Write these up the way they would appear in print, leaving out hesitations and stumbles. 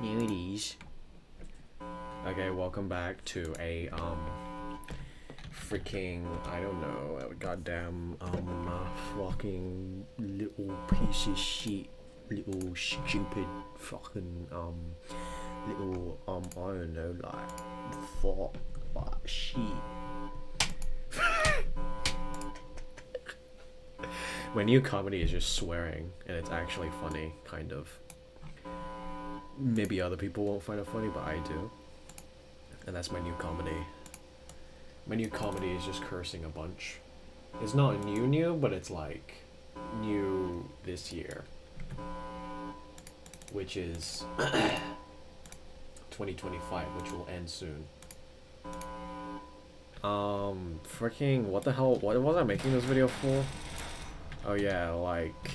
Nudies. Okay, welcome back to a freaking, I don't know, a goddamn fucking little piece of shit, little stupid fucking little I don't know, like fuck like shit. My new comedy is just swearing, and it's actually funny, kind of. Maybe other people won't find it funny, but I do. And that's my new comedy. My new comedy is just cursing a bunch. It's not new, but it's like new this year. Which is 2025, which will end soon. Freaking, what the hell, what was I making this video for? Oh yeah, like,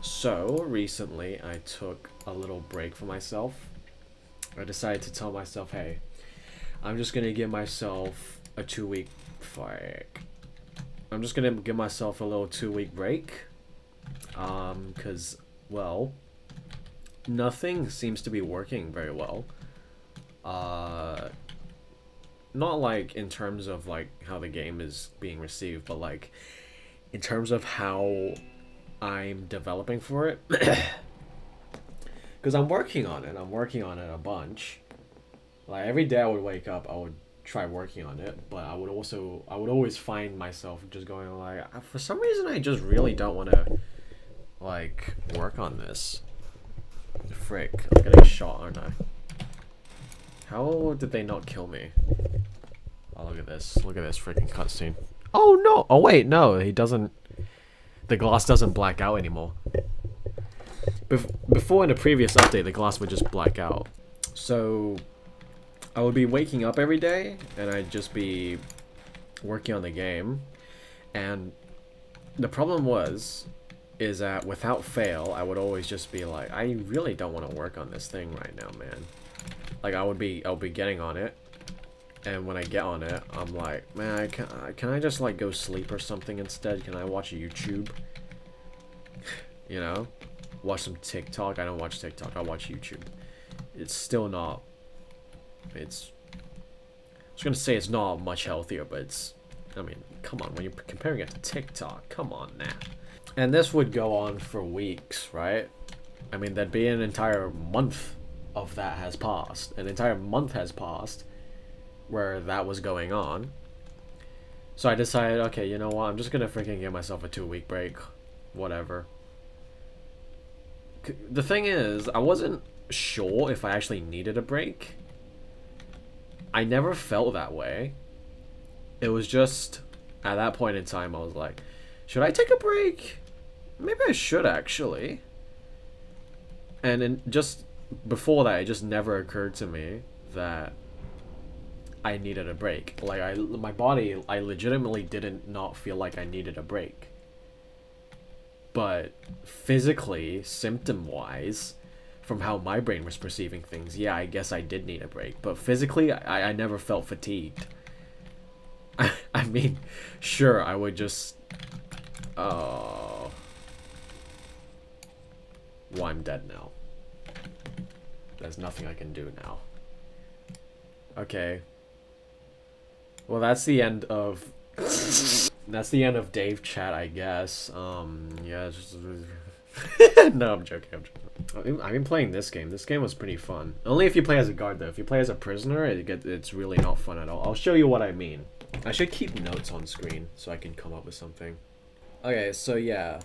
so recently I took a little break for myself. I decided to tell myself, hey, I'm just gonna give myself a 2-week I'm just gonna give myself a little 2-week break. Cause, well, nothing seems to be working very well. Not like in terms of like how the game is being received, but like in terms of how I'm developing for it. Because I'm working on it a bunch. Like every day I would wake up, I would try working on it, but I would always find myself just going like, for some reason I just really don't want to like work on this. Frick, I'm getting shot, aren't I? How did they not kill me? Oh, look at this freaking cutscene. Oh no, oh wait, no, he doesn't, the glass doesn't black out anymore. Before in the previous update, the glass would just black out. So I would be waking up every day and I'd just be working on the game. And the problem is that without fail, I would always just be like, I really don't want to work on this thing right now, man. Like I'll be getting on it. And when I get on it, I'm like, man, can I just like go sleep or something instead? Can I watch YouTube? You know? Watch some TikTok. I don't watch TikTok, I watch YouTube. It's still not, I was gonna say it's not much healthier, but it's, I mean, come on, when you're comparing it to TikTok, come on now. And this would go on for weeks, right? I mean, there'd be an entire month of that has passed. An entire month has passed where that was going on. So I decided, okay, you know what, I'm just gonna freaking give myself a 2-week break. Whatever. The thing is, I wasn't sure if I actually needed a break. I never felt that way. It was just, at that point in time, I was like, should I take a break? Maybe I should, actually. And then just before that, it just never occurred to me that I needed a break. Like, my body, I legitimately didn't not feel like I needed a break. But physically, symptom-wise, from how my brain was perceiving things, yeah, I guess I did need a break. But physically, I never felt fatigued. I mean, sure, I would just... Oh... Well, I'm dead now. There's nothing I can do now. Okay. Well, that's the end of... That's the end of Dave chat, I guess. Yeah, just... No, I'm joking. I've been playing this game. This game was pretty fun. Only if you play as a guard, though. If you play as a prisoner, it's really not fun at all. I'll show you what I mean. I should keep notes on screen so I can come up with something. Okay, so yeah.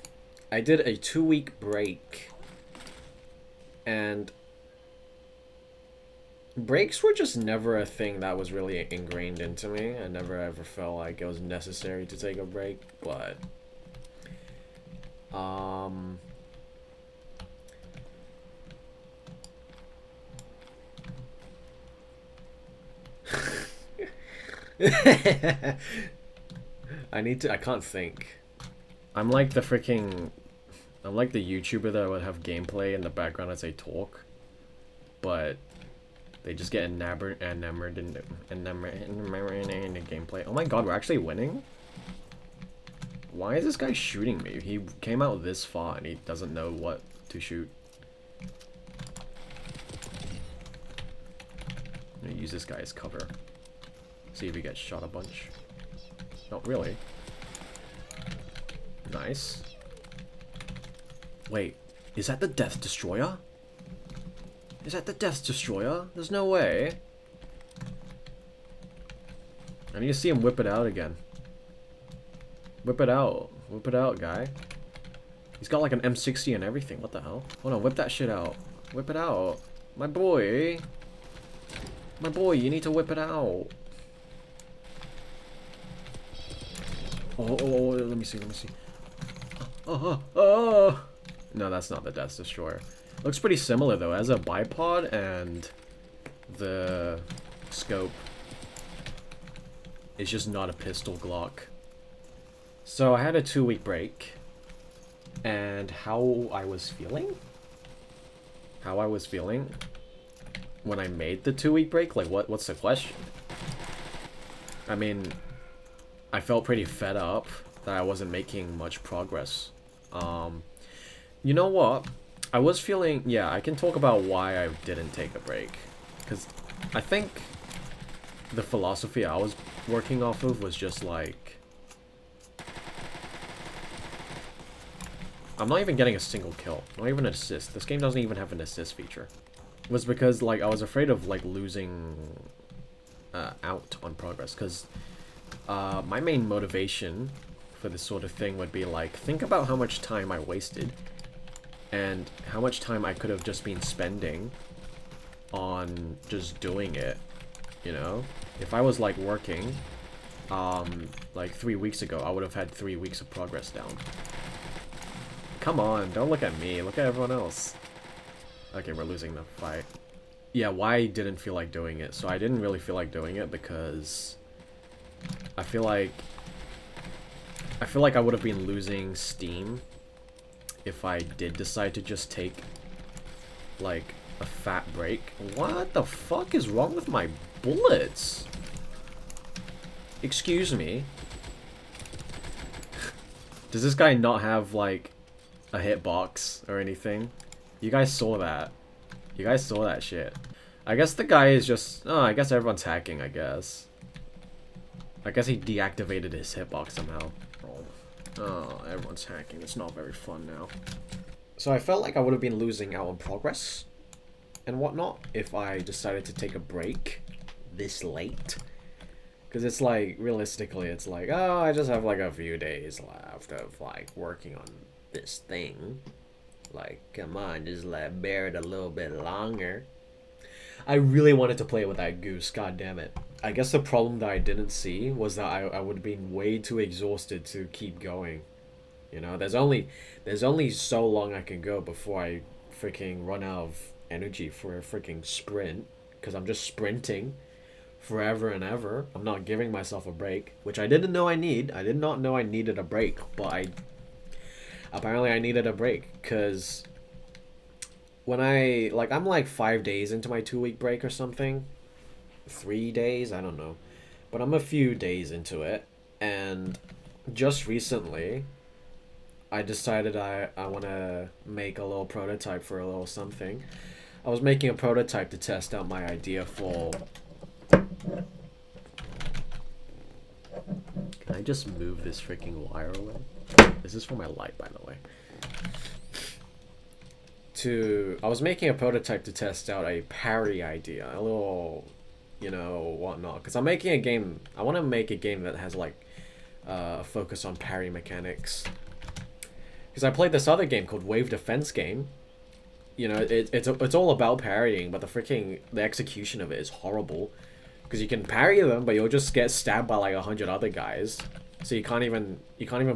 I did a 2-week break. And... breaks were just never a thing that was really ingrained into me. I never ever felt like it was necessary to take a break, but... I can't think. I'm like the YouTuber that would have gameplay in the background as they talk, but they just get enamored in the gameplay. Oh my god, we're actually winning? Why is this guy shooting me? He came out this far and he doesn't know what to shoot. gonna use this guy as cover. See if he gets shot a bunch. Not really. Nice. Wait, is that the Death Destroyer? Is that the Death Destroyer? There's no way. I need to see him whip it out again. Whip it out. Whip it out, guy. He's got like an M60 and everything. What the hell? Hold on, whip that shit out. Whip it out. My boy. My boy, you need to whip it out. Oh, let me see, let me see. Oh. No, that's not the Death Destroyer. Looks pretty similar though, as a bipod and the scope. It's just not a pistol Glock. So I had a 2-week break, and how I was feeling? How I was feeling when I made the 2-week break? Like, what's the question? I mean, I felt pretty fed up that I wasn't making much progress. You know what? I was feeling, yeah, I can talk about why I didn't take a break. Because I think the philosophy I was working off of was just like, I'm not even getting a single kill, not even an assist. This game doesn't even have an assist feature. It was because like I was afraid of like losing out on progress, because my main motivation for this sort of thing would be like, think about how much time I wasted and how much time I could have just been spending on just doing it, you know? If I was like working like 3 weeks ago, I would have had 3 weeks of progress down. Come on, don't look at me, look at everyone else. Okay, we're losing the fight. Yeah, why I didn't feel like doing it. So I didn't really feel like doing it because I feel like I would have been losing steam if I did decide to just take like a fat break. What the fuck is wrong with my bullets? Excuse me. Does this guy not have like a hitbox or anything? You guys saw that. You guys saw that shit. I guess the guy is just... Oh, I guess everyone's hacking, I guess. I guess he deactivated his hitbox somehow. Oh, everyone's hacking. It's not very fun now. So I felt like I would have been losing out on progress and whatnot if I decided to take a break this late. Because it's like, realistically, it's like, oh, I just have like a few days left of like working on this thing. Like, come on, just let bear it a little bit longer. I really wanted to play with that goose, god damn it. I guess the problem that I didn't see was that I would have been way too exhausted to keep going. You know, there's only so long I can go before I freaking run out of energy for a freaking sprint. Because I'm just sprinting forever and ever. I'm not giving myself a break, which I didn't know I need. I did not know I needed a break, but apparently I needed a break, because when I'm like 5 days into my 2-week break or something. 3 days, I don't know. But I'm a few days into it, and just recently I decided I want to make a little prototype for a little something. I was making a prototype to test out my idea for... Can I just move this freaking wire away? This is for my light, by the way. I was making a prototype to test out a parry idea, a little, you know, whatnot. Because I'm making a game, I want to make a game that has like a focus on parry mechanics. Because I played this other game called Wave Defense Game. You know, it's all about parrying, but the execution of it is horrible. Because you can parry them, but you'll just get stabbed by like 100 other guys. So you can't even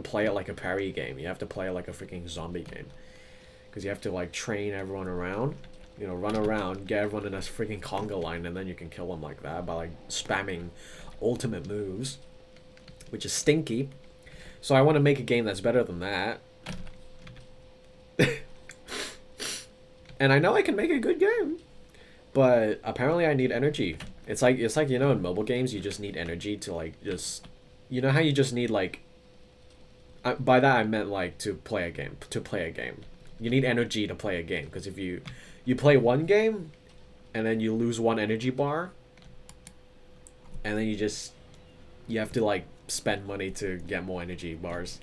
play it like a parry game. You have to play it like a freaking zombie game. Because you have to like train everyone around, you know, run around, get everyone in a freaking conga line, and then you can kill them like that by like spamming ultimate moves, which is stinky. So I want to make a game that's better than that. And I know I can make a good game, but apparently I need energy. It's like, you know, in mobile games you just need energy to like just, you know how you just need like, by that I meant like to play a game. You need energy to play a game, because if you play one game and then you lose one energy bar, and then you have to like spend money to get more energy bars,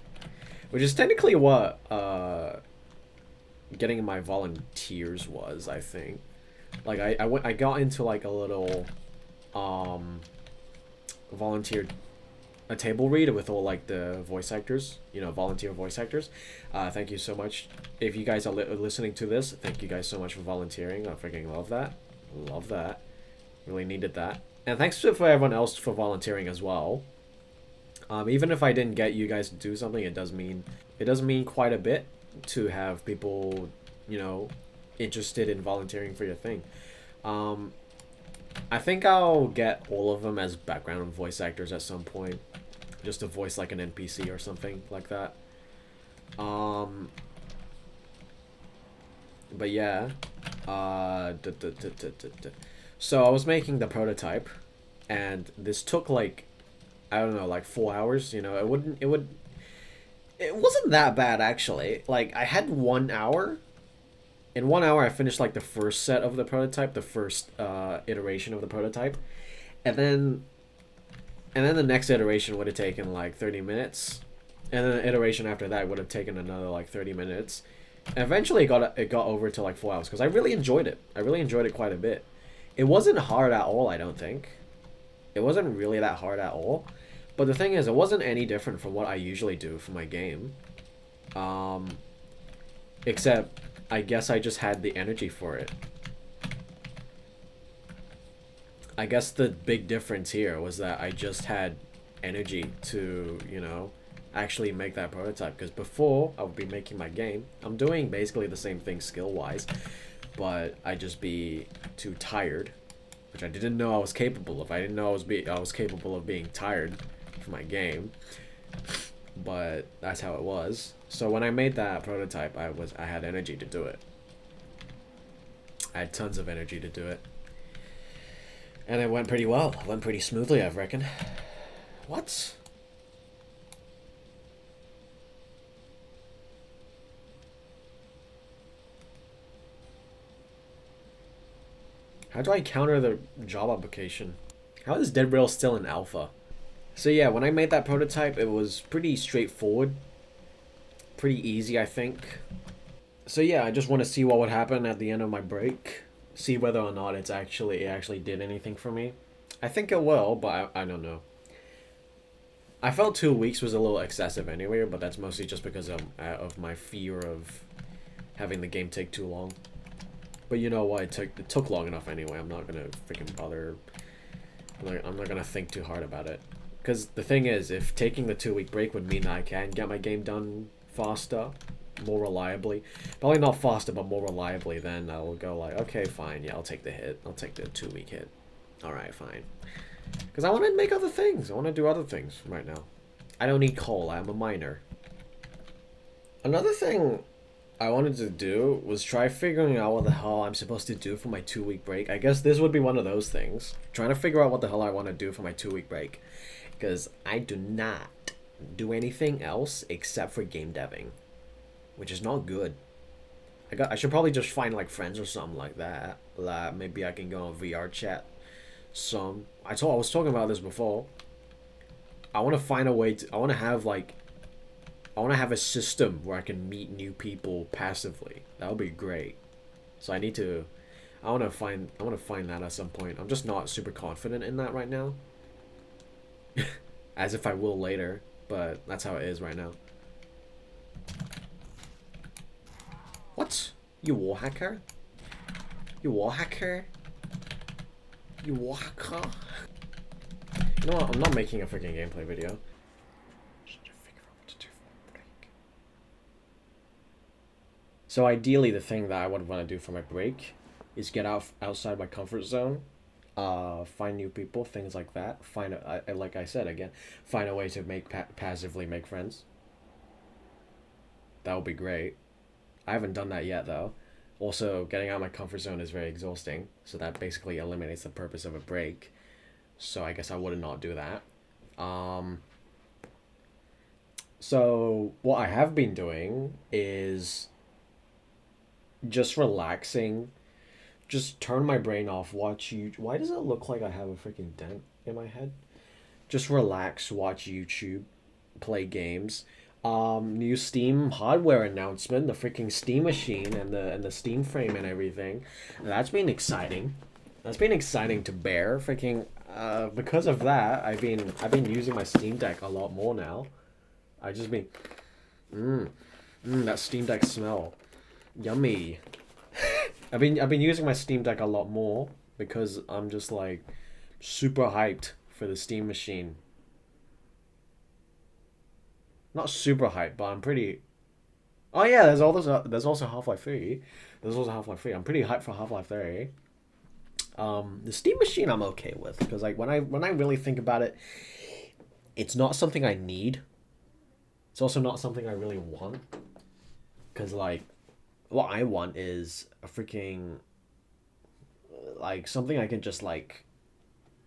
which is technically what getting my volunteers was, I think. Like I got into like a little um volunteer a table read with all like the voice actors, volunteer voice actors. Thank you so much. If you guys are listening to this, thank you guys so much for volunteering. I freaking love that. Love that. Really needed that. And thanks for everyone else for volunteering as well. Even if I didn't get you guys to do something, it does mean quite a bit to have people, interested in volunteering for your thing. I think I'll get all of them as background voice actors at some point, just to voice like an NPC or something like that. But yeah, so I was making the prototype, and this took like, I don't know, like 4 hours. It wasn't that bad actually. Like I had 1 hour. In 1 hour, I finished like the first set of the prototype, the first iteration of the prototype, and then the next iteration would have taken like 30 minutes, and then the iteration after that would have taken another like 30 minutes. And eventually, it got over to like 4 hours because I really enjoyed it. I really enjoyed it quite a bit. It wasn't hard at all, I don't think. It wasn't really that hard at all. But the thing is, it wasn't any different from what I usually do for my game. Except, I guess I just had the energy for it. I guess the big difference here was that I just had energy to, actually make that prototype. Because before, I would be making my game. I'm doing basically the same thing skill-wise, but I'd just be too tired, which I didn't know I was capable of. I didn't know I was capable of being tired for my game, but that's how it was. So when I made that prototype, I had energy to do it. I had tons of energy to do it. And it went pretty well. It went pretty smoothly, I reckon. What? How do I counter the job application? How is Dead Rail still in alpha? So yeah, when I made that prototype, it was pretty straightforward. Pretty easy, I think. So yeah, I just want to see what would happen at the end of my break. See whether or not it actually did anything for me. I think it will, but I don't know. I felt 2 weeks was a little excessive anyway, but that's mostly just because of my fear of having the game take too long. But you know what? It took long enough anyway. I'm not gonna freaking bother. I'm not gonna think too hard about it. Because the thing is, if taking the 2 week break would mean that I can get my game done faster, more reliably, probably not faster, but more reliably, then I'll go like, okay, fine, yeah, I'll take the hit. I'll take the 2 week hit. All right, fine. Because I want to make other things. I want to do other things right now. I don't need coal. I'm a miner. Another thing I wanted to do was try figuring out what the hell I'm supposed to do for my 2 week break. I guess this would be one of those things. Trying to figure out what the hell I want to do for my 2 week break. Because I do not do anything else except for game deving. Which is not good. I should probably just find like friends or something like that. Like maybe I can go on VR chat some. I was talking about this before. I want to find a way to, I want to have a system where I can meet new people passively. That would be great. So I want to find that at some point. I'm just not super confident in that right now. As if I will later, but that's how it is right now. What? You wall hacker? You wall hacker? You wall hacker? You know what? I'm not making a freaking gameplay video. So ideally, the thing that I would want to do for my break is get outside my comfort zone, find new people, things like that. Like I said again, find a way to passively make friends. That would be great. I haven't done that yet though. Also, getting out of my comfort zone is very exhausting, so that basically eliminates the purpose of a break. So I guess I would not do that. So what I have been doing is just relaxing, just turn my brain off, watch you. Why does it look like I have a freaking dent in my head? Just relax, watch YouTube, play games. New Steam hardware announcement, the freaking Steam machine and the Steam frame and everything. That's been exciting. That's been exciting to bear. Freaking because of that, I've been using my Steam Deck a lot more now. I just been that Steam Deck smell. Yummy. I've been using my Steam Deck a lot more because I'm just like super hyped for the Steam machine. Not super hyped, but I'm pretty. Oh yeah, there's also Half-Life 3. There's also Half-Life 3. I'm pretty hyped for Half-Life 3. The Steam machine I'm okay with because like when I really think about it, it's not something I need. It's also not something I really want because like what I want is a freaking like something I can just like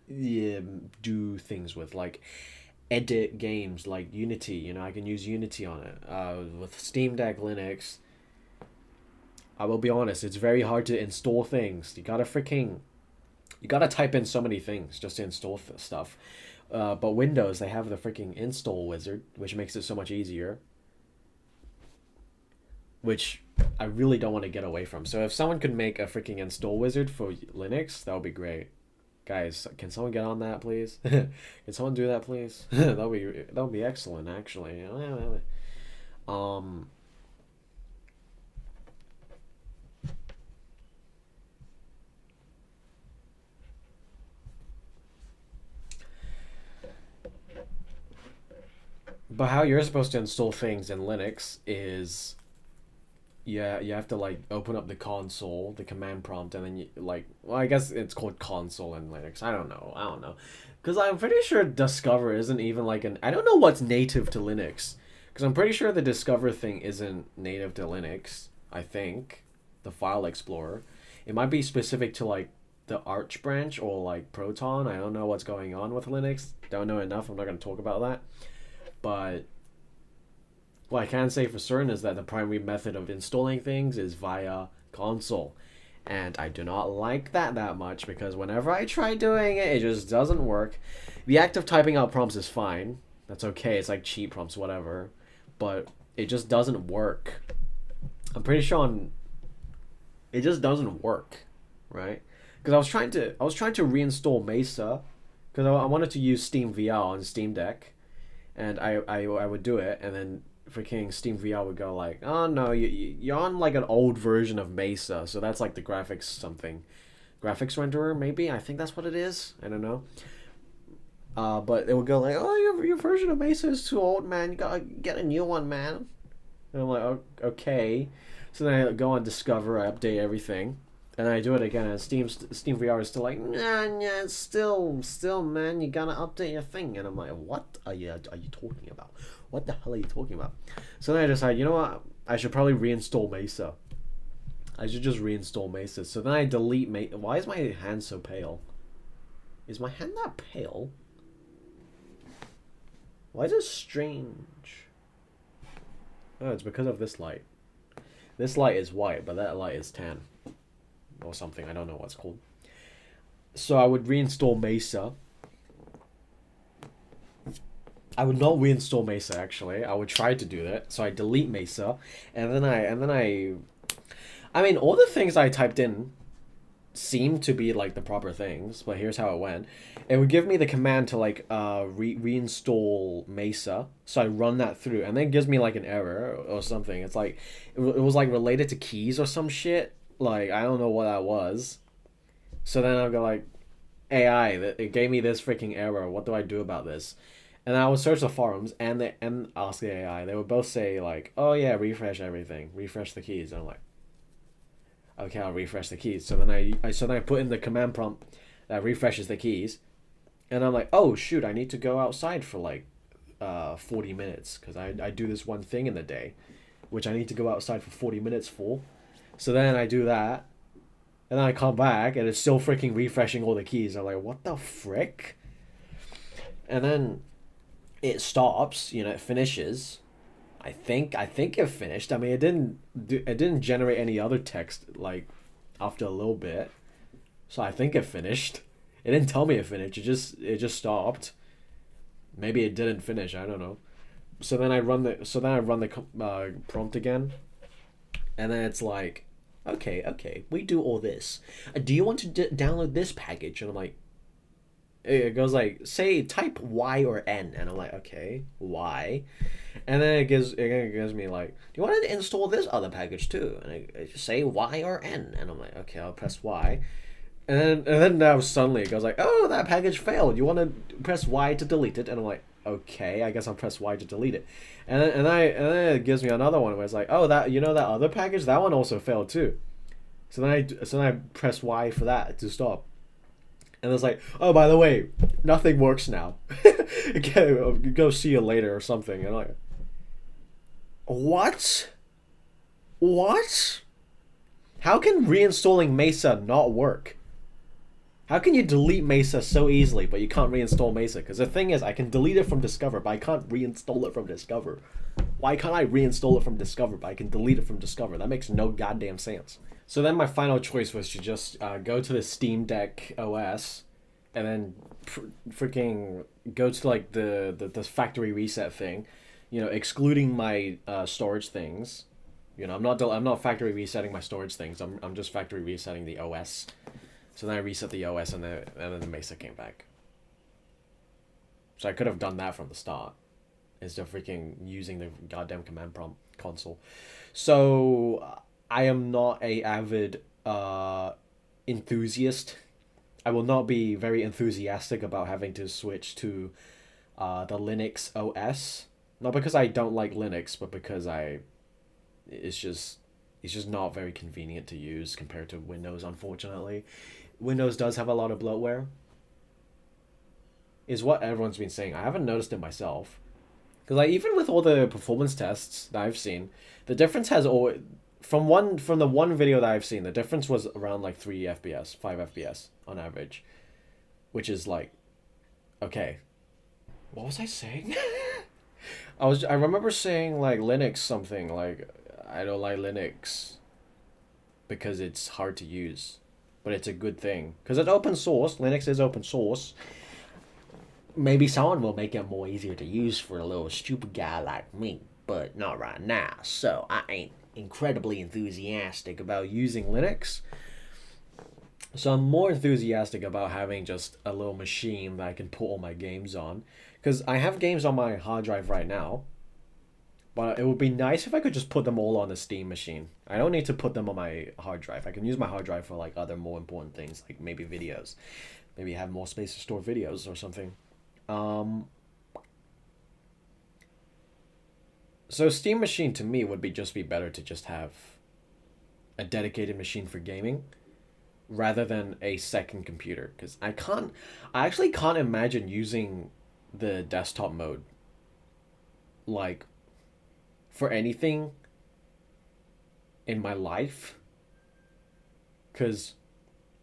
yeah, do things with like edit games like Unity. You know, I can use Unity on it. With Steam Deck Linux, I will be honest, it's very hard to install things. You gotta type in so many things just to install stuff. But Windows, they have the freaking install wizard, which makes it so much easier. Which I really don't want to get away from. So if someone could make a freaking install wizard for Linux, that would be great. Guys, can someone get on that, please? Can someone do that, please? That would be excellent, actually. Um, but how you're supposed to install things in Linux is yeah, you have to like open up the console, the command prompt, and then you like well, I guess it's called console in Linux. I don't know, because I'm pretty sure Discover isn't even like an. I don't know what's native to Linux, because I'm pretty sure the Discover thing isn't native to Linux. I think the File Explorer, it might be specific to like the Arch branch or like Proton. I don't know what's going on with Linux. Don't know enough. I'm not gonna talk about that, but what I can say for certain is that the primary method of installing things is via console. And I do not like that much because whenever I try doing it, it just doesn't work. The act of typing out prompts is fine. That's okay. It's like cheat prompts, whatever. But it just doesn't work. I'm pretty sure it just doesn't work, right? Because I was trying to reinstall Mesa because I wanted to use Steam VR on Steam Deck, and I would do it, and then freaking Steam VR would go like, oh no, you're on like an old version of Mesa, so that's like the graphics renderer maybe. I think that's what it is. I don't know. But it would go like, oh, your version of Mesa is too old, man. You gotta get a new one, man. And I'm like, oh, okay. So then I go on Discover, I update everything, and I do it again. And Steam VR is still like, nah, it's still, man. You gotta update your thing. And I'm like, what are you talking about? What the hell are you talking about? So then I decide, you know what? I should probably reinstall Mesa. I should just reinstall Mesa. So then I delete Mesa. Why is my hand so pale? Is my hand that pale? Why is it strange? Oh, it's because of this light. This light is white, but that light is tan. Or something. I don't know what's called. So I would reinstall Mesa. I would not reinstall Mesa actually. I would try to do that. So I delete Mesa, and then I mean, all the things I typed in seemed to be like the proper things, but here's how it went. It would give me the command to like reinstall Mesa, so I run that through, and then it gives me like an error or something. It's like it was like related to keys or some shit. Like I don't know what that was. So then I'll go like, AI, it gave me this freaking error. What do I do about this? And I would search the forums and ask the AI. They would both say like, "Oh yeah, refresh everything, refresh the keys." And I'm like, "Okay, I'll refresh the keys." So then I put in the command prompt that refreshes the keys, and I'm like, "Oh shoot, I need to go outside for like 40 minutes because I do this one thing in the day, which I need to go outside for 40 minutes for." So then I do that, and then I come back and it's still freaking refreshing all the keys. I'm like, "What the frick?" And then it stops, it finishes. I think it finished. I mean, it didn't generate any other text like after a little bit. So I think it finished. It didn't tell me it finished. It just stopped. Maybe it didn't finish. I don't know. So then I run the prompt again, and then it's like, okay, we do all this. Do you want to download this package? And I'm like, it goes like, say type Y or N, and I'm like, okay, Y, and then it gives me like, do you want to install this other package too? And I say Y or N, and I'm like, okay, I'll press Y, and then now suddenly it goes like, oh, that package failed. You want to press Y to delete it? And I'm like, okay, I guess I'll press Y to delete it. And then it gives me another one where it's like, oh, that that other package, that one also failed too. So then I press Y for that to stop. And it's like, oh, by the way, nothing works now. Go see you later or something. And I'm like, what? What? How can reinstalling Mesa not work? How can you delete Mesa so easily, but you can't reinstall Mesa? Because the thing is, I can delete it from Discover, but I can't reinstall it from Discover. Why can't I reinstall it from Discover, but I can delete it from Discover? That makes no goddamn sense. So then my final choice was to just go to the Steam Deck OS, and then freaking go to like the factory reset thing, excluding my storage things. I'm not factory resetting my storage things. I'm just factory resetting the OS. So then I reset the OS, and then the Mesa came back. So I could have done that from the start, instead of freaking using the goddamn command prompt console. So I am not a avid enthusiast. I will not be very enthusiastic about having to switch to the Linux OS. Not because I don't like Linux, but because it's just not very convenient to use compared to Windows, unfortunately. Windows does have a lot of bloatware, is what everyone's been saying. I haven't noticed it myself. Because like, even with all the performance tests that I've seen, the difference has always... From the one video that I've seen, the difference was around like 3 FPS, 5 FPS on average. Which is like... Okay. What was I saying? I remember saying like Linux something, like I don't like Linux because it's hard to use. But it's a good thing. Because it's open source. Linux is open source. Maybe someone will make it more easier to use for a little stupid guy like me. But not right now. So I ain't incredibly enthusiastic about using Linux. So I'm more enthusiastic about having just a little machine that I can put all my games on. Because I have games on my hard drive right now. But it would be nice if I could just put them all on the Steam machine. I don't need to put them on my hard drive. I can use my hard drive for like other more important things, like maybe videos. Maybe have more space to store videos or something. So Steam machine to me would be better to just have a dedicated machine for gaming rather than a second computer, because I actually can't imagine using the desktop mode like for anything in my life, because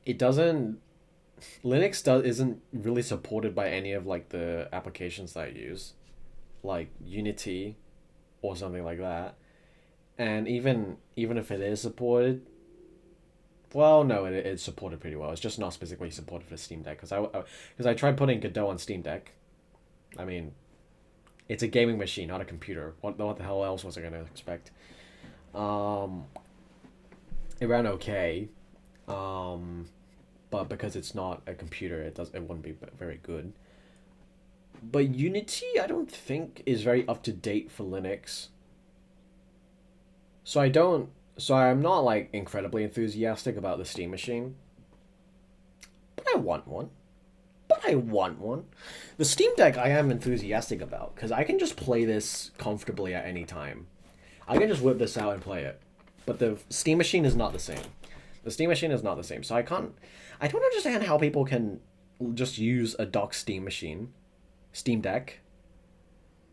it doesn't... isn't really supported by any of like the applications that I use, like Unity or something like that. And even if it is supported, well, no, it's supported pretty well. It's just not specifically supported for Steam Deck, because I tried putting Godot on Steam Deck. I mean, it's a gaming machine, not a computer. What the hell else was I gonna expect? It ran okay, but because it's not a computer, it wouldn't be very good. But Unity, I don't think is very up to date for Linux. So I'm not like incredibly enthusiastic about the Steam machine. But I want one. The Steam Deck I am enthusiastic about, because I can just play this comfortably at any time. I can just whip this out and play it. But the Steam machine is not the same. So I don't understand how people can just use a dock Steam Deck.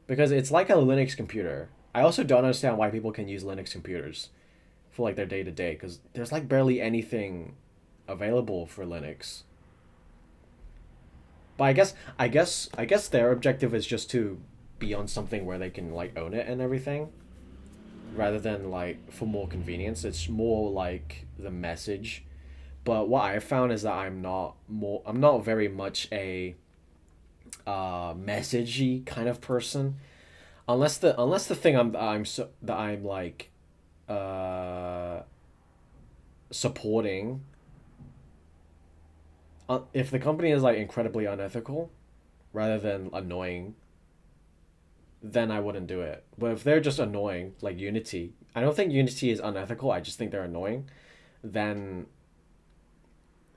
Because it's like a Linux computer. I also don't understand why people can use Linux computers for like their day-to-day, because there's like barely anything available for Linux. But I guess their objective is just to be on something where they can like own it and everything, rather than like for more convenience. It's more like the message. But what I found is that I'm not very much a messagey kind of person. Unless the thing I'm like uh supporting, if the company is like incredibly unethical rather than annoying, then I wouldn't do it. But if they're just annoying, like Unity, I don't think Unity is unethical. I just think they're annoying. Then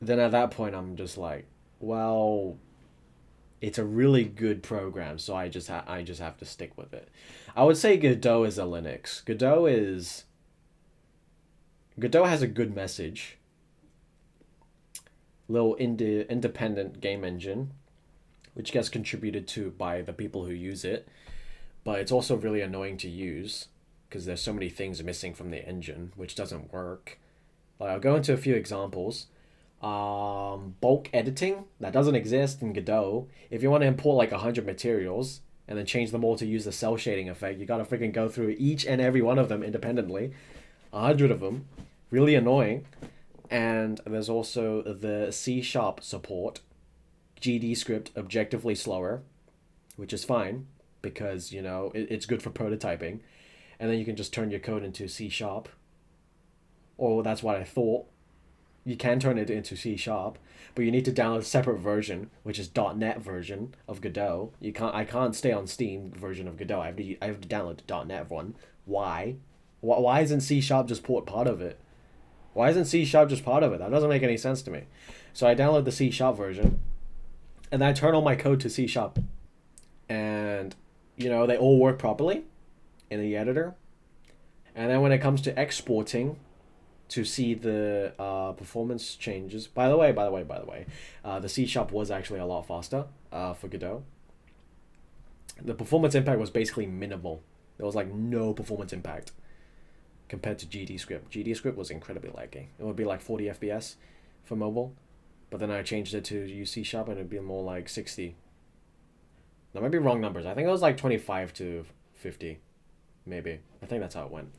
then at that point I'm just like, well, it's a really good program, so I just have to stick with it. I would say Godot is a Linux. Godot has a good message. Little independent game engine, which gets contributed to by the people who use it, but it's also really annoying to use because there's so many things missing from the engine, which doesn't work. Like I'll go into a few examples. Bulk editing that doesn't exist in Godot. If you want to import like 100 materials and then change them all to use the cell shading effect, you gotta freaking go through each and every one of them independently. 100 of them, really annoying. And there's also the C sharp support. GD script objectively slower, which is fine because it's good for prototyping, and then you can just turn your code into C sharp, or that's what I thought. You can turn it into C sharp, but you need to download a separate version, which is .NET version of Godot. I can't stay on Steam version of Godot. I have to download the .NET one. Why? Why isn't C sharp just part of it? Why isn't C sharp just part of it? That doesn't make any sense to me. So I download the C sharp version, and I turn all my code to C sharp, and they all work properly in the editor. And then when it comes to exporting to see the performance changes. By the way, the C sharp was actually a lot faster for Godot. The performance impact was basically minimal. There was like no performance impact compared to GD script. GD script was incredibly laggy. It would be like 40 FPS for mobile, but then I changed it to use C sharp and it'd be more like 60. That might be wrong numbers. I think it was like 25 to 50, maybe. I think that's how it went.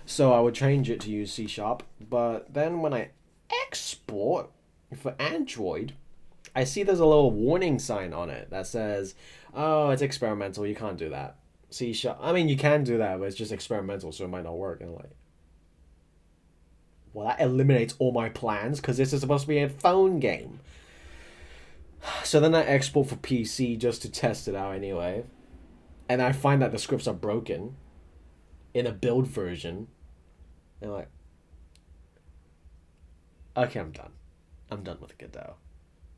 So I would change it to use C sharp, but then when I export for Android, I see there's a little warning sign on it that says, "Oh, it's experimental. You can't do that." C sharp. I mean, you can do that, but it's just experimental, so it might not work. And like, well, that eliminates all my plans because this is supposed to be a phone game. So then I export for PC just to test it out anyway, and I find that the scripts are broken in a build version. And like, okay, I'm done. I'm done with Godot.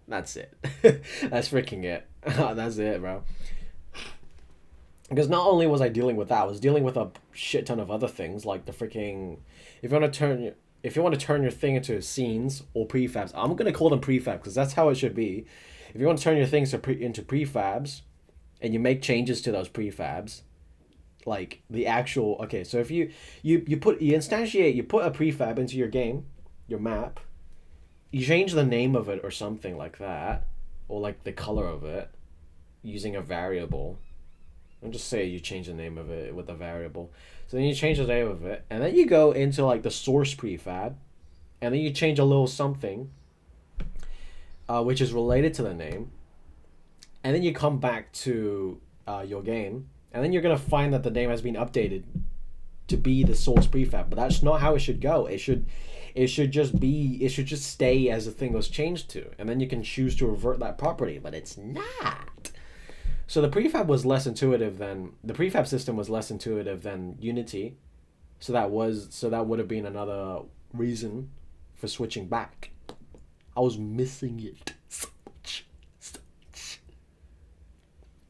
That's it. That's freaking it. That's it, bro. Because not only was I dealing with that, I was dealing with a shit ton of other things, like the freaking, if you want to turn your thing into scenes or prefabs, I'm gonna call them prefabs because that's how it should be. If you want to turn your things into prefabs, and you make changes to those prefabs, like the actual, okay, so if you instantiate, you put a prefab into your game, your map, you change the name of it or something like that, or like the color of it using a variable. I'll just say you change the name of it with a variable. So then you change the name of it, and then you go into like the source prefab, and then you change a little something which is related to the name, and then you come back to your game, and then you're gonna find that the name has been updated to be the source prefab. But that's not how it should go. It should just stay as the thing was changed to, and then you can choose to revert that property. But it's not. So the prefab system was less intuitive than Unity. So that would have been another reason for switching back. I was missing it so much.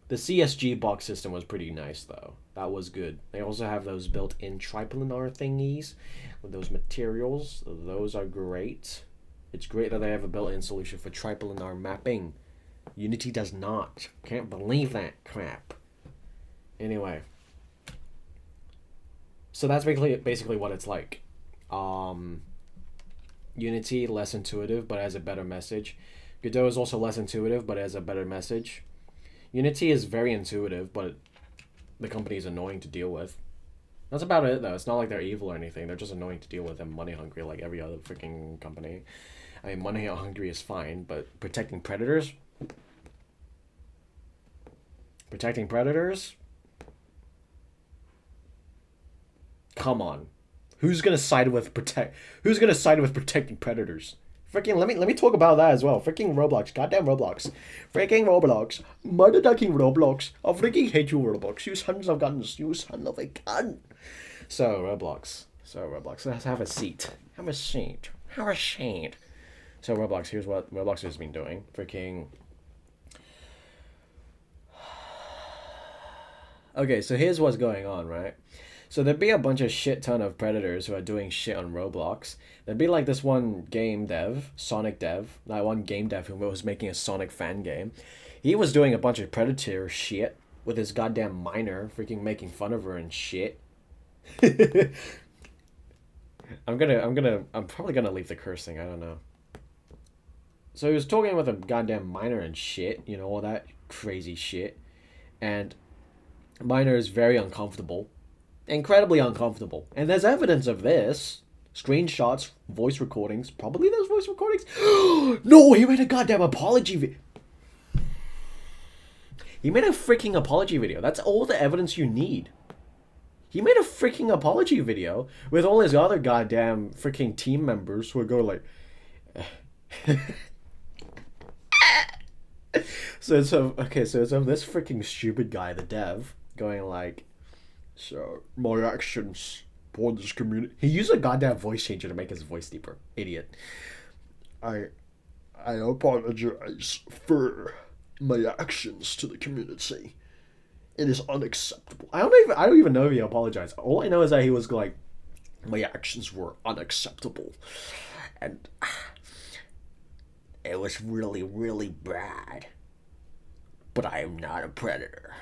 The CSG box system was pretty nice though. That was good. They also have those built-in triplanar thingies with those materials. Those are great. It's great that they have a built-in solution for triplanar mapping. Unity does not. Can't believe that crap. Anyway. So that's basically what it's like. Unity, less intuitive, but has a better message. Godot is also less intuitive, but has a better message. Unity is very intuitive, but the company is annoying to deal with. That's about it, though. It's not like they're evil or anything. They're just annoying to deal with and money hungry like every other freaking company. I mean, money hungry is fine, but protecting predators? Protecting predators? Come on. Who's gonna side with protecting predators? Freaking let me talk about that as well. Freaking Roblox, goddamn Roblox. Freaking Roblox. Mother ducking Roblox. I freaking hate you, Roblox. You sons of guns. You son of a gun. So Roblox. Let's have a seat. Have a seat. Have a seat. So Roblox, here's what Roblox has been doing. Freaking Okay, so here's what's going on, right? So there'd be a bunch of shit ton of predators who are doing shit on Roblox. There'd be like this one game dev, Sonic dev, that one game dev who was making a Sonic fan game. He was doing a bunch of predator shit with his goddamn minor, freaking making fun of her and shit. I'm probably gonna leave the cursing, I don't know. So he was talking with a goddamn minor and shit, you know, all that crazy shit. And minor is very uncomfortable. Incredibly uncomfortable. And there's evidence of this. Screenshots, voice recordings. Probably there's voice recordings. No, he made a goddamn apology He made a freaking apology video. That's all the evidence you need. He made a freaking apology video with all his other goddamn freaking team members who would go like... So it's of this freaking stupid guy, the dev, going like, so my actions toward this community. He used a goddamn voice changer to make his voice deeper. Idiot. I apologize for my actions to the community. It is unacceptable. I don't even know if he apologized. All I know is that he was like, my actions were unacceptable, and it was really, really bad. But I am not a predator.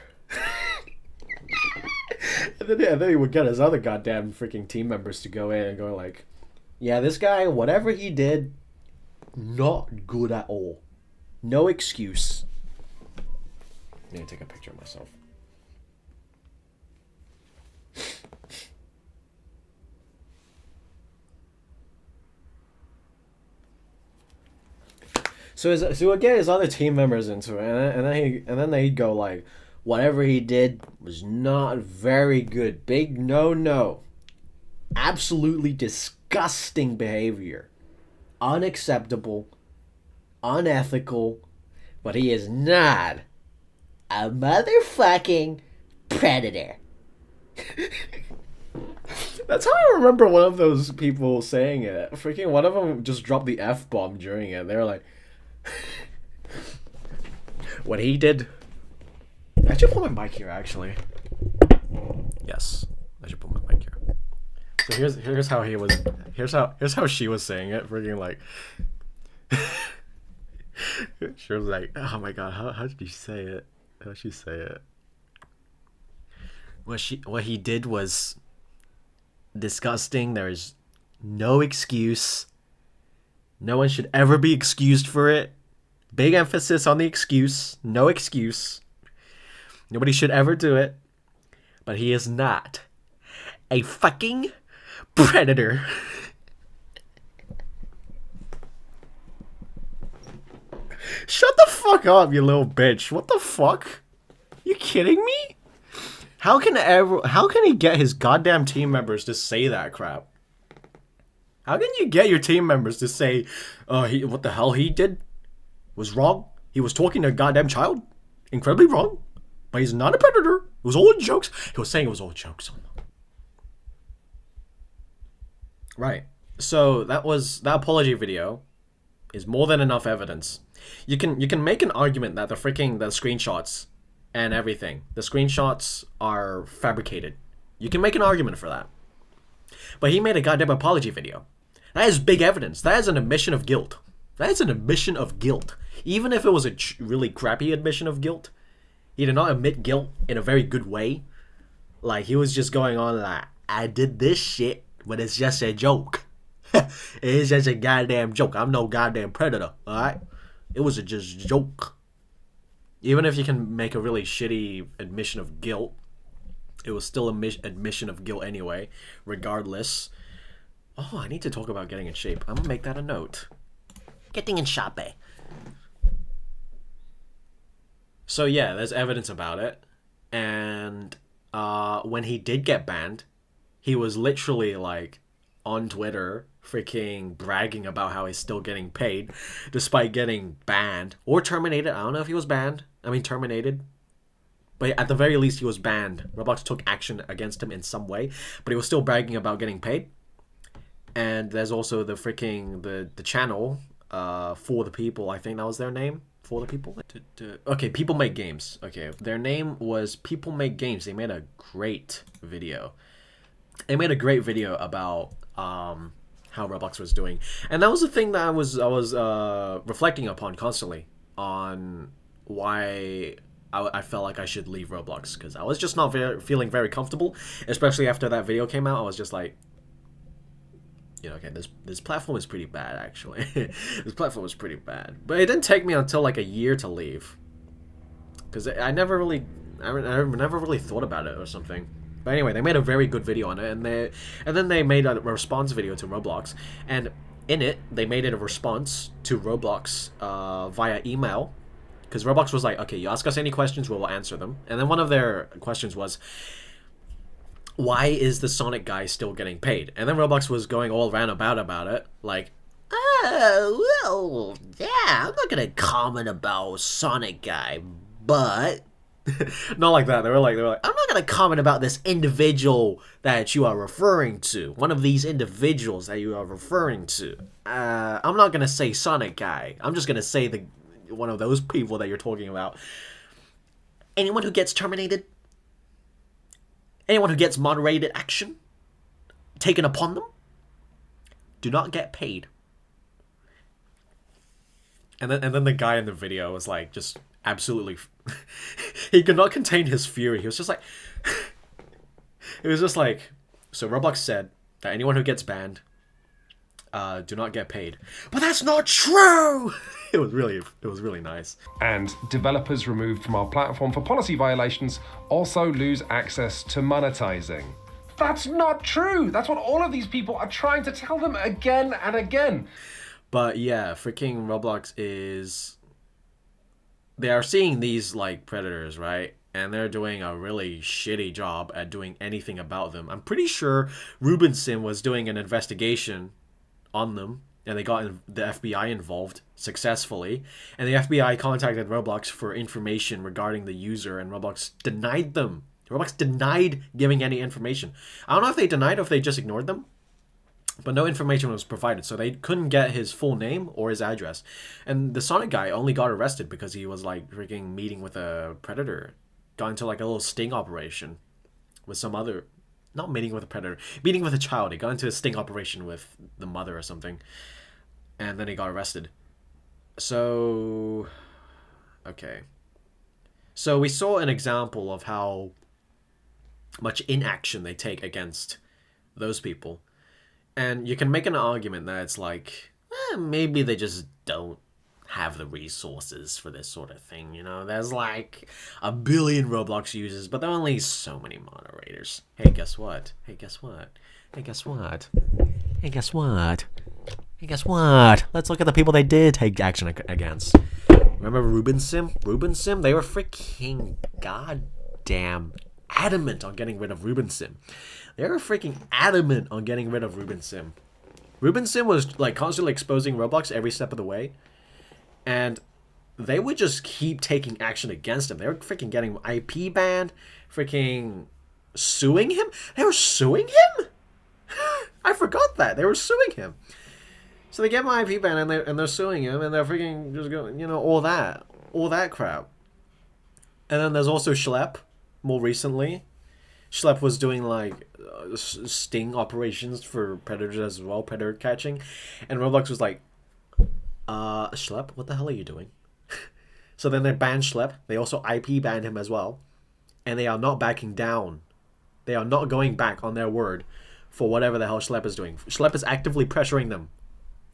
and then he would get his other goddamn freaking team members to go in and go like, yeah, this guy, whatever he did, not good at all. No excuse. I need to take a picture of myself. So would get his other team members into it, and then they'd go like, whatever he did was not very good. Big no. Absolutely disgusting behavior. Unacceptable. Unethical. But he is not a motherfucking predator. That's how I remember one of those people saying it. Freaking one of them just dropped the F-bomb during it. They were like, what he did. I should put my mic here, actually. Yes, I should put my mic here. So here's how he was. Here's how she was saying it. Freaking like, she was like, oh my god, how did you say it? How did she say it? What he did was disgusting. There is no excuse. No one should ever be excused for it. Big emphasis on the excuse. No excuse. Nobody should ever do it. But he is not a fucking predator. Shut the fuck up, you little bitch. What the fuck? You kidding me? How can he get his goddamn team members to say that crap? How can you get your team members to say, what the hell he did was wrong? He was talking to a goddamn child. Incredibly wrong. But he's not a predator. It was all jokes. He was saying it was all jokes. Right. So that apology video is more than enough evidence. You can make an argument that the screenshots and everything, the screenshots are fabricated. You can make an argument for that. But he made a goddamn apology video. That is big evidence. That is an admission of guilt. That is an admission of guilt. Even if it was a really crappy admission of guilt, he did not admit guilt in a very good way. Like, he was just going on like, I did this shit, but it's just a joke. It's just a goddamn joke. I'm no goddamn predator, alright? It was just a joke. Even if you can make a really shitty admission of guilt, It was still admission of guilt anyway, regardless. Oh, I need to talk about getting in shape. I'm gonna make that a note. Getting in shape. So yeah, there's evidence about it. And when he did get banned, he was literally like on Twitter freaking bragging about how he's still getting paid despite getting banned or terminated. I don't know if he was banned. I mean terminated. But at the very least he was banned. Roblox took action against him in some way, but he was still bragging about getting paid. And there's also the freaking the channel For the People, I think that was their name. For the People? Okay, People Make Games. Okay, their name was People Make Games. They made a great video. They made a great video about how Roblox was doing, and that was the thing that I was reflecting upon constantly on why I felt like I should leave Roblox, because I was just not feeling very comfortable, especially after that video came out. I was just like, you know, okay, this platform is pretty bad, actually. This platform is pretty bad. But it didn't take me until like a year to leave, because I never really thought about it or something. But anyway, they made a very good video on it, and then they made a response video to Roblox, and in it they made it a response to Roblox via email, because Roblox was like, okay, you ask us any questions, we'll answer them. And then one of their questions was, why is the Sonic guy still getting paid? And then Roblox was going all around about it, like, oh, well, yeah, I'm not gonna comment about Sonic guy, but not like that. They were like, I'm not gonna comment about this individual that you are referring to. One of these individuals that you are referring to. I'm not gonna say Sonic guy. I'm just gonna say one of those people that you're talking about. Anyone who gets terminated, anyone who gets moderated action taken upon them, do not get paid. And then the guy in the video was like, just absolutely, he could not contain his fury. He was just like, it was just like, so Roblox said that anyone who gets banned do not get paid, but that's not true. It was really nice. And developers removed from our platform for policy violations also lose access to monetizing. That's not true. That's what all of these people are trying to tell them again and again. But yeah, freaking Roblox is, they are seeing these like predators, right? And they're doing a really shitty job at doing anything about them. I'm pretty sure Rubinson was doing an investigation on them, and they got the FBI involved successfully. And the FBI contacted Roblox for information regarding the user, and Roblox denied them. Roblox denied giving any information. I don't know if they denied or if they just ignored them, but no information was provided, so they couldn't get his full name or his address. And the Sonic guy only got arrested because he was like freaking meeting with a predator. Got into like a little sting operation with some other, not meeting with a predator, meeting with a child. He got into a sting operation with the mother or something, and then he got arrested. So, okay. So we saw an example of how much inaction they take against those people. And you can make an argument that it's like, maybe they just don't have the resources for this sort of thing, you know? There's like 1 billion Roblox users, but there are only so many moderators. Hey, guess what? Hey, guess what? Hey, guess what? Hey, guess what? Hey, guess what? Let's look at the people they did take action against. Remember Rubinson? Rubinson? They were freaking goddamn adamant on getting rid of Rubinson. They were freaking adamant on getting rid of Rubinson. Rubinson was like constantly exposing Roblox every step of the way, and they would just keep taking action against him. They were freaking getting IP banned, freaking suing him. They were suing him? I forgot that. They were suing him. So they get my IP banned and they're suing him, and they're freaking just going, you know, all that crap. And then there's also Schlep, more recently. Schlep was doing like sting operations for predators as well, predator catching, and Roblox was like, Schlep, what the hell are you doing? So then they banned Schlep. They also IP banned him as well, and they are not backing down. They are not going back on their word for whatever the hell Schlep is doing. Schlep is actively pressuring them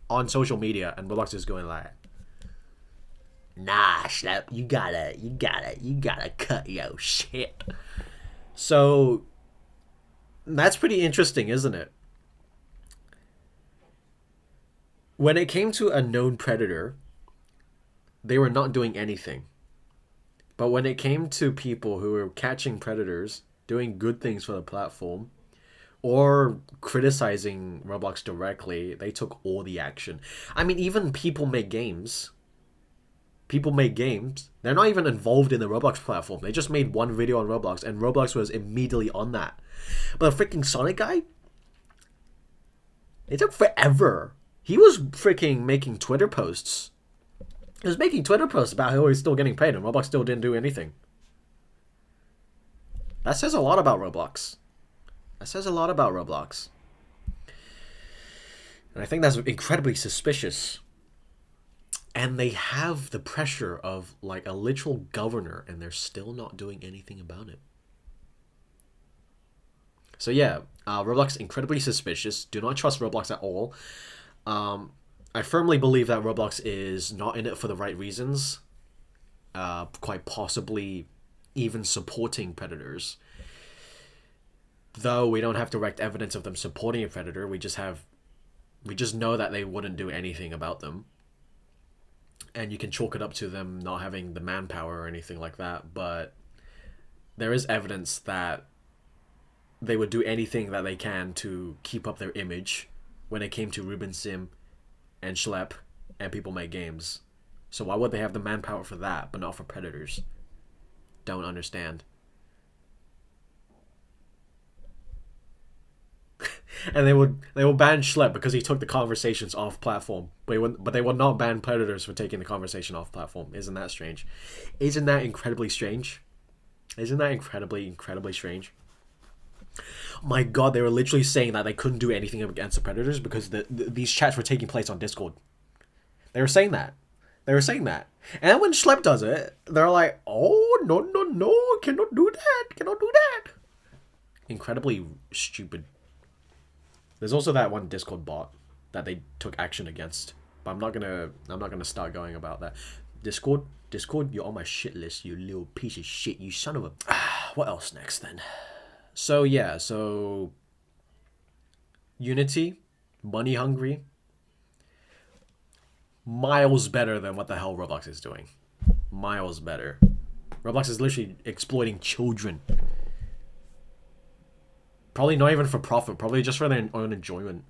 on social media, and Roblox is going like, nah, Schlep, you gotta cut your shit. So that's pretty interesting, isn't it? When it came to a known predator, they were not doing anything. But when it came to people who were catching predators, doing good things for the platform, or criticizing Roblox directly, they took all the action. I mean, even people make games. People make games. They're not even involved in the Roblox platform. They just made one video on Roblox, and Roblox was immediately on that. But the freaking Sonic guy, it took forever. He was freaking making Twitter posts. He was making Twitter posts about how he's still getting paid, and Roblox still didn't do anything. That says a lot about Roblox. That says a lot about Roblox. And I think that's incredibly suspicious. And they have the pressure of like a literal governor, and they're still not doing anything about it. So yeah, Roblox incredibly suspicious. Do not trust Roblox at all. I firmly believe that Roblox is not in it for the right reasons. Quite possibly even supporting predators. Though we don't have direct evidence of them supporting a predator, we just know that they wouldn't do anything about them. And you can chalk it up to them not having the manpower or anything like that, but there is evidence that they would do anything that they can to keep up their image when it came to Ruben Sim and Schlep and People Make Games. So why would they have the manpower for that, but not for predators? Don't understand. And they would ban Schlep because he took the conversations off platform, but they would not ban predators for taking the conversation off platform. Isn't that strange? Isn't that incredibly strange? Isn't that incredibly strange? My God, they were literally saying that they couldn't do anything against the predators because these chats were taking place on Discord. They were saying that. And then when Schlep does it, they're like, "Oh no, cannot do that." Incredibly stupid. There's also that one Discord bot that they took action against, but I'm not gonna start going about that. Discord, you're on my shit list, you little piece of shit, you son of a. What else next then? So yeah, Unity, money hungry, miles better than what the hell Roblox is doing. Miles better. Roblox is literally exploiting children. Probably not even for profit, probably just for their own enjoyment.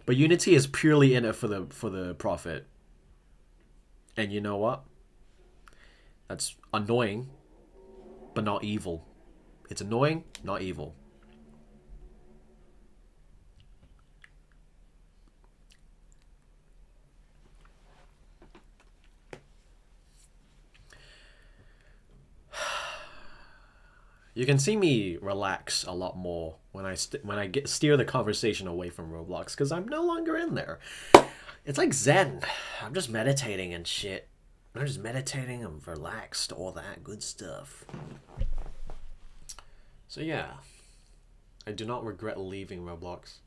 But Unity is purely in it for the profit. And you know what? That's annoying, but not evil. It's annoying, not evil. You can see me relax a lot more when I steer the conversation away from Roblox because I'm no longer in there. It's like Zen. I'm just meditating and shit. I'm just meditating. I'm relaxed. All that good stuff. So yeah, I do not regret leaving Roblox.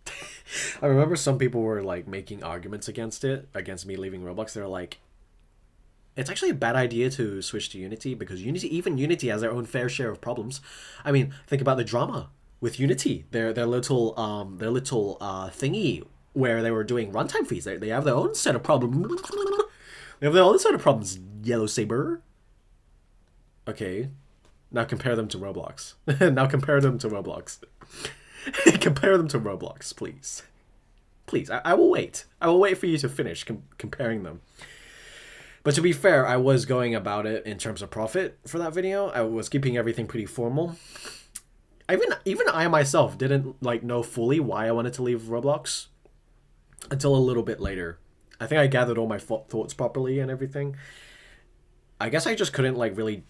I remember some people were like making arguments against me leaving Roblox. They're like, it's actually a bad idea to switch to Unity because even Unity has their own fair share of problems. I mean, think about the drama with Unity. Their little thingy where they were doing runtime fees. They have their own set of problems. Yellow Saber. Okay, now compare them to Roblox. Compare them to Roblox, please. Please, I will wait. I will wait for you to finish comparing them. But to be fair, I was going about it in terms of profit for that video. I was keeping everything pretty formal. Even I myself didn't like know fully why I wanted to leave Roblox until a little bit later. I think I gathered all my thoughts properly and everything. I guess I just couldn't like really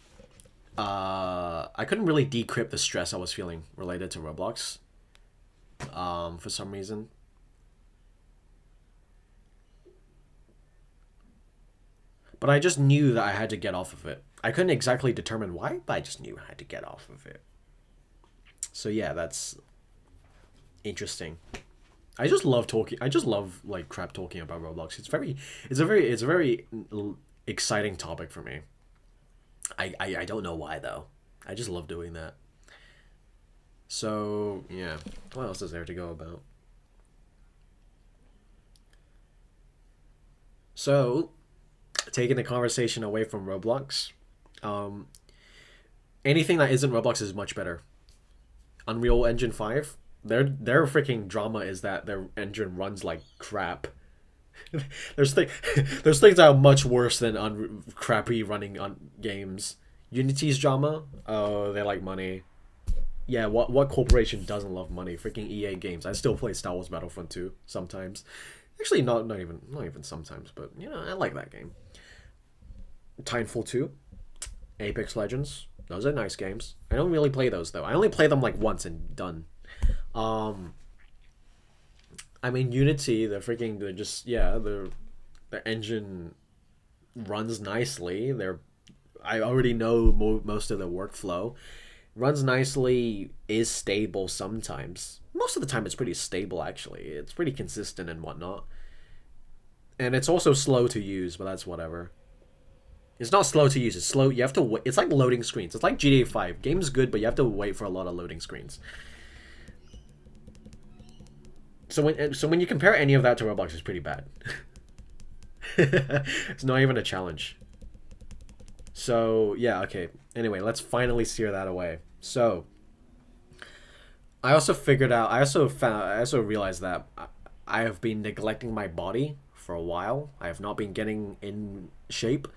I couldn't really decrypt the stress I was feeling related to Roblox for some reason. But I just knew that I had to get off of it. I couldn't exactly determine why, but I just knew I had to get off of it. So yeah, that's interesting. I just love talking. I just love like crap talking about Roblox. It's a very exciting topic for me. I don't know why though. I just love doing that. So, yeah. What else is there to go about? So, taking the conversation away from Roblox, anything that isn't Roblox is much better. Unreal Engine 5, their freaking drama is that their engine runs like crap. there's there's things that are much worse than crappy running on games. Unity's drama, oh, they like money. Yeah, what corporation doesn't love money? Freaking EA Games. I still play Star Wars Battlefront 2 sometimes. Actually, not even sometimes, but you know, I like that game. Titanfall 2, Apex Legends. Those are nice games. I don't really play those though. I only play them like once and done. I mean Unity, the engine runs nicely. I already know most of the workflow. Runs nicely, is stable sometimes. Most of the time it's pretty stable actually. It's pretty consistent and whatnot. And it's also slow to use, but that's whatever. It's not slow to use, it's slow. You have to wait. It's like loading screens. It's like GTA 5. Game's good, but you have to wait for a lot of loading screens. So when you compare any of that to Roblox, it's pretty bad. It's not even a challenge. So, yeah, okay. Anyway, let's finally steer that away. So, I also realized that I have been neglecting my body for a while. I have not been getting in shape.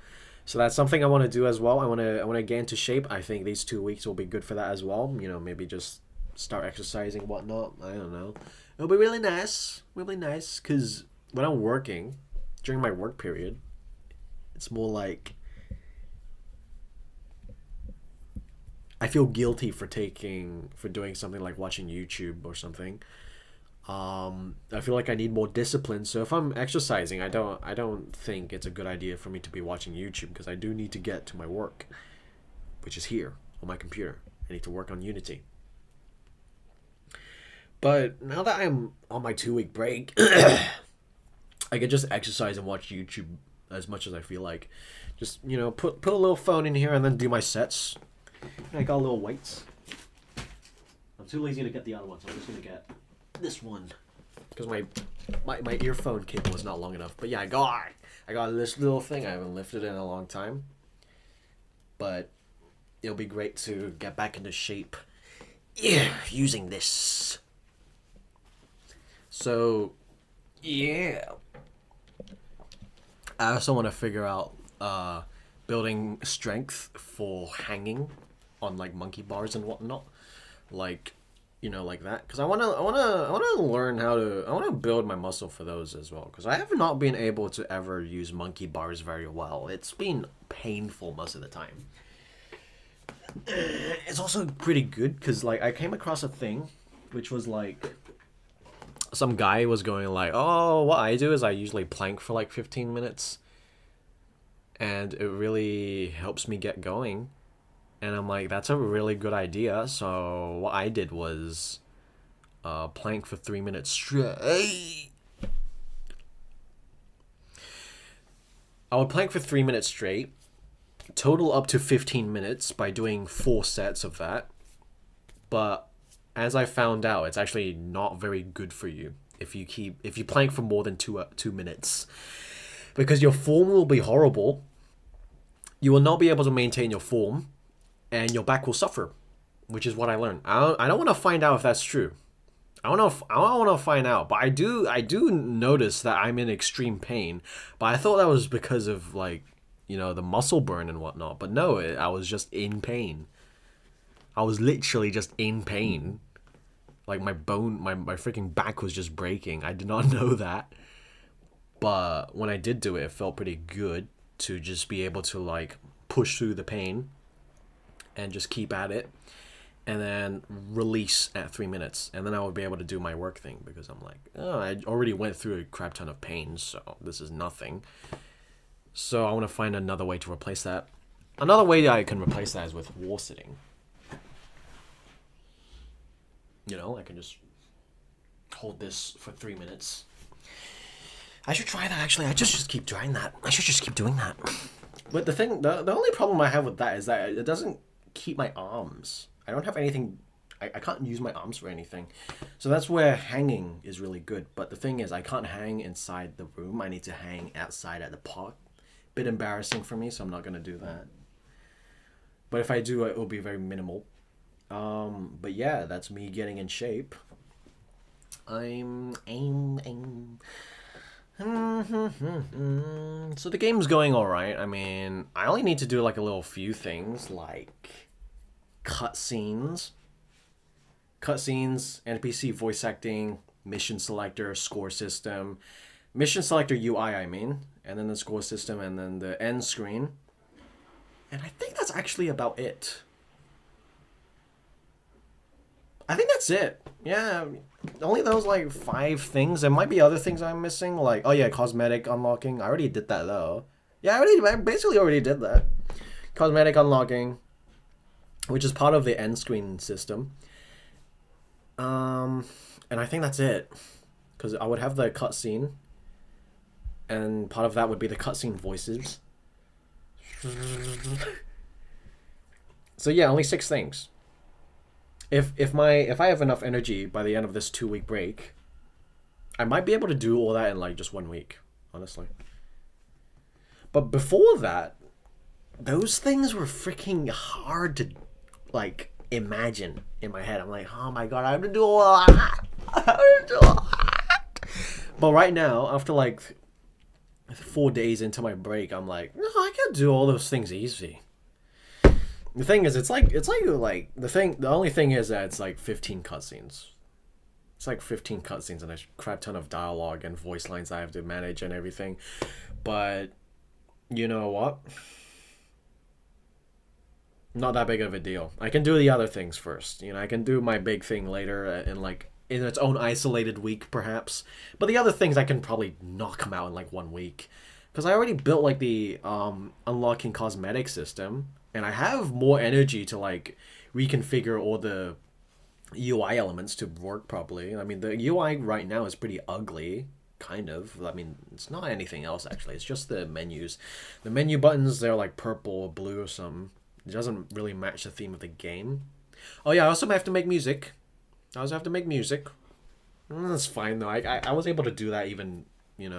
So that's something I want to do as well. I want to get into shape. I think these 2 weeks will be good for that as well. You know, maybe just start exercising, whatnot. I don't know. It'll be really nice. Really nice. Because when I'm working, during my work period, it's more like I feel guilty for doing something like watching YouTube or something. I feel like I need more discipline. So if I'm exercising, I don't think it's a good idea for me to be watching YouTube because I do need to get to my work, which is here on my computer. I need to work on Unity. But now that I'm on my 2-week break, I can just exercise and watch YouTube as much as I feel like. Just, you know, put a little phone in here and then do my sets. I got little weights. I'm too lazy to get the other one, so I'm just gonna get this one because my earphone cable is not long enough. But yeah, I got this little thing. I haven't lifted in a long time, but it'll be great to get back into shape. Yeah, using this. So, yeah. I also want to figure out building strength for hanging on like monkey bars and whatnot, like, you know, like that. Because I want to learn how to. I want to build my muscle for those as well. Because I have not been able to ever use monkey bars very well. It's been painful most of the time. It's also pretty good because like I came across a thing, which was like some guy was going like, oh, what I do is I usually plank for like 15 minutes. And it really helps me get going. And I'm like, that's a really good idea. So what I did was plank for 3 minutes straight. I would plank for 3 minutes straight. Total up to 15 minutes by doing 4 sets of that. But as I found out, it's actually not very good for you if you plank for more than 2 minutes. Because your form will be horrible. You will not be able to maintain your form. And your back will suffer. Which is what I learned. I don't want to find out if that's true. I don't want to find out. But I do notice that I'm in extreme pain. But I thought that was because of, like, you know, the muscle burn and whatnot. But no, I was just in pain. I was literally just in pain. Like, my freaking back was just breaking. I did not know that. But when I did do it, it felt pretty good to just be able to, like, push through the pain and just keep at it and then release at 3 minutes. And then I would be able to do my work thing because I'm like, oh, I already went through a crap ton of pain, so this is nothing. So I want to find another way to replace that. Another way I can replace that is with wall sitting. You know, I can just hold this for 3 minutes. I should try that, actually. I just keep trying that. I should just keep doing that. But the only problem I have with that is that it doesn't keep my arms. I don't have anything. I can't use my arms for anything. So that's where hanging is really good. But the thing is, I can't hang inside the room. I need to hang outside at the park. Bit embarrassing for me, so I'm not going to do that. But if I do, it will be very minimal. But yeah, that's me getting in shape. So the game's going alright. I mean, I only need to do like a little few things, like cutscenes, NPC voice acting, mission selector, score system, mission selector UI, I mean, and then the score system, and then the end screen. And I think that's actually about it. I think that's it. Yeah, only those like 5 things. There might be other things I'm missing, like, oh yeah, cosmetic unlocking. I already did that though. Yeah, I basically already did that. Cosmetic unlocking, which is part of the end screen system. And I think that's it, because I would have the cutscene, and part of that would be the cutscene voices. So yeah, only 6 things. If I have enough energy by the end of this 2-week break, I might be able to do all that in like just 1 week, honestly. But before that, those things were freaking hard to like imagine in my head. I'm like, oh my god, I have to do all that. But right now, after like 4 days into my break, I'm like, no, I can do all those things easy. The thing is, the only thing is that it's like 15 cutscenes. It's like 15 cutscenes and a crap ton of dialogue and voice lines I have to manage and everything. But you know what? Not that big of a deal. I can do the other things first. I can do my big thing later in its own isolated week, perhaps. But the other things I can probably knock them out in like 1 week, because I already built like the unlocking cosmetic system, and I have more energy to like reconfigure all the UI elements to work properly. I mean, the UI right now is pretty ugly, kind of. I mean, it's not anything else actually. It's just the menus. The menu buttons, they're like purple or blue or something. It doesn't really match the theme of the game. Oh yeah, I also have to make music. That's fine though. I was able to do that even, when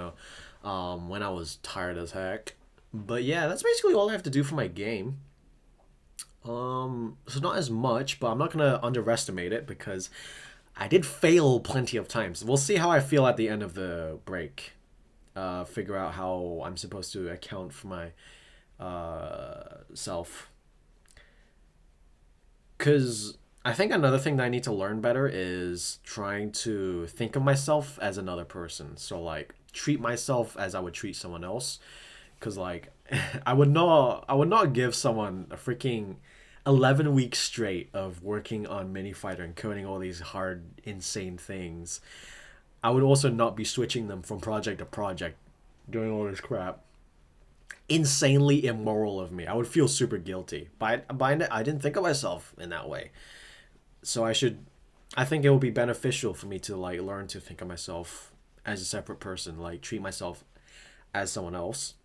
I was tired as heck. But yeah, that's basically all I have to do for my game. So not as much, but I'm not gonna underestimate it, because I did fail plenty of times. We'll see how I feel at the end of the break. Figure out how I'm supposed to account for my self. Because I think another thing that I need to learn better is trying to think of myself as another person. So like treat myself as I would treat someone else. Because like I would not give someone a freaking 11 weeks straight of working on Mini Fighter and coding all these hard, insane things. I would also not be switching them from project to project, doing all this crap. Insanely immoral of me. I would feel super guilty. But I didn't think of myself in that way. So I think it would be beneficial for me to like learn to think of myself as a separate person, like treat myself as someone else.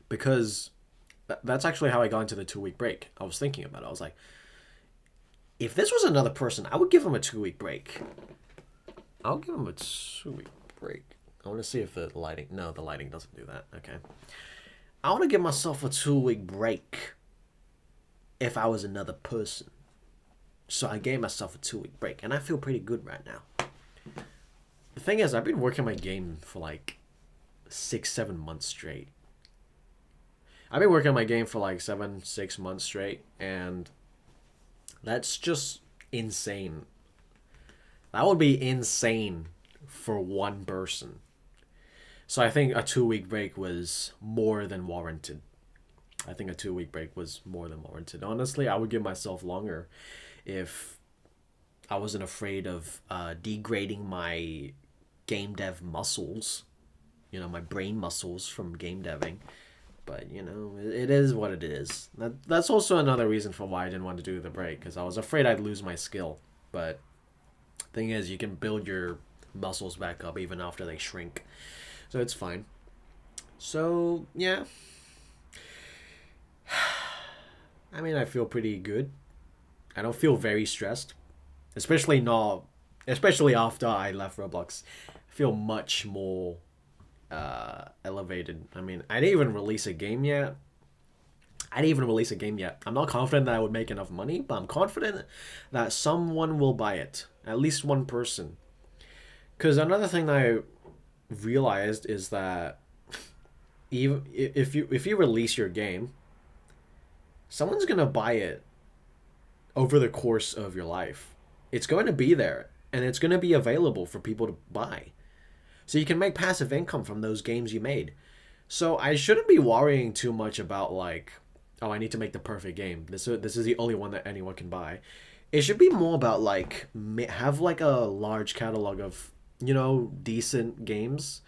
Because that's actually how I got into the 2-week break. I was thinking about it. I was like, if this was another person, I would give him a 2-week break. I'll give him a 2-week break. I want to see if the lighting... No, the lighting doesn't do that. Okay. I want to give myself a 2-week break if I was another person. So I gave myself a 2-week break, and I feel pretty good right now. The thing is, I've been working my game for like 6-7 months straight. I've been working on my game for like 6 months straight, and that's just insane. That would be insane for one person. So I think a 2-week break was more than warranted. Honestly, I would give myself longer if I wasn't afraid of degrading my game dev muscles. My brain muscles from game deving. But, it is what it is. That's also another reason for why I didn't want to do the break, because I was afraid I'd lose my skill. But thing is, you can build your muscles back up even after they shrink. So it's fine. So, yeah. I mean, I feel pretty good. I don't feel very stressed, especially not, especially after I left Roblox. I feel much more elevated. I mean, I didn't even release a game yet. I'm not confident that I would make enough money, but I'm confident that someone will buy it. At least one person. Because another thing that I realized is that even if you release your game, someone's gonna buy it over the course of your life. It's going to be there, and it's going to be available for people to buy. So you can make passive income from those games you made. So I shouldn't be worrying too much about like, oh, I need to make the perfect game. This is the only one that anyone can buy. It should be more about like have like a large catalog of, you know, decent games.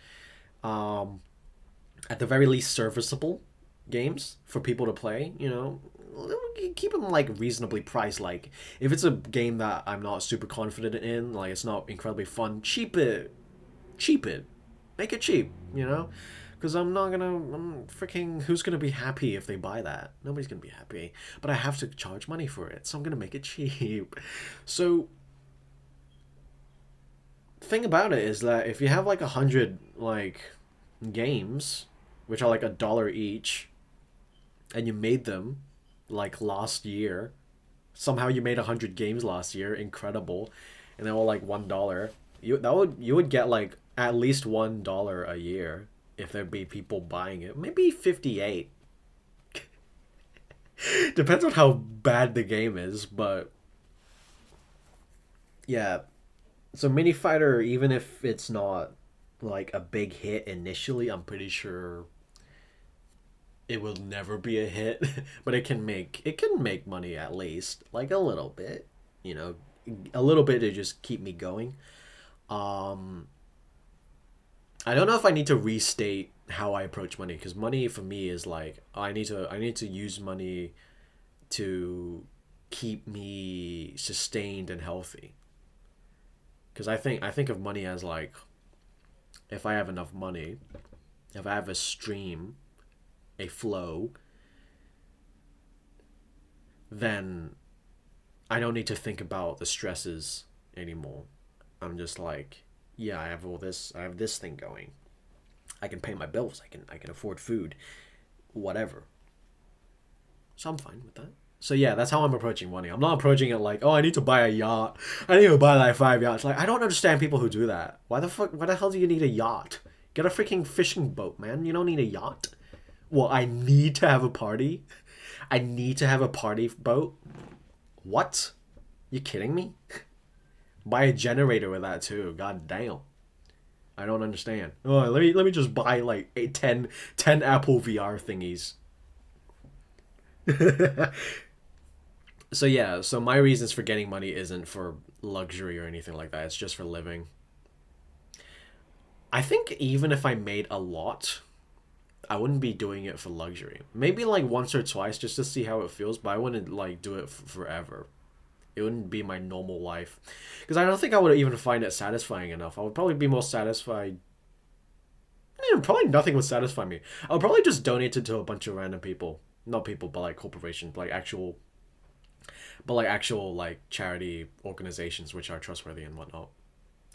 At the very least serviceable games for people to play, you know. Keep them like reasonably priced. Like if it's a game that I'm not super confident in, like it's not incredibly fun, cheap it, make it cheap, you know, because I'm freaking, who's gonna be happy if they buy that? Nobody's gonna be happy, but I have to charge money for it, so I'm gonna make it cheap. So thing about it is that if you have like 100 like games, which are like $1 each, and you made them like last year, somehow you made 100 games last year, incredible, and they're all like $1. You would get like at least $1 a year if there'd be people buying it. Maybe 58. Depends on how bad the game is, but yeah. So Mini Fighter, even if it's not like a big hit initially, I'm pretty sure it will never be a hit, but it can make money, at least like a little bit, you know, a little bit to just keep me going. um I don't know if I need to restate how I approach money, because money for me is like, I need to use money to keep me sustained and healthy, because I think of money as like, if I have enough money, if I have a stream, a flow, then I don't need to think about the stresses anymore. I'm just like, yeah, I have this thing going. I can pay my bills, I can afford food, whatever. So I'm fine with that. So yeah, that's how I'm approaching money. I'm not approaching it like, oh, I need to buy a yacht. I need to buy like 5 yachts. Like, I don't understand people who do that. Why the hell do you need a yacht? Get a freaking fishing boat, man. You don't need a yacht. Well, I need to have a party. I need to have a party boat. What? You kidding me? Buy a generator with that too. God damn. I don't understand. Oh, let me just buy like 10 Apple VR thingies. So yeah, so my reasons for getting money isn't for luxury or anything like that. It's just for living. I think even if I made a lot, I wouldn't be doing it for luxury. Maybe like once or twice just to see how it feels, but I wouldn't like do it forever. It wouldn't be my normal life, because I don't think I would even find it satisfying enough. I would probably be more satisfied. Probably nothing would satisfy me. I would probably just donate it to a bunch of random people. Not people, but like corporations, but like actual like charity organizations which are trustworthy and whatnot,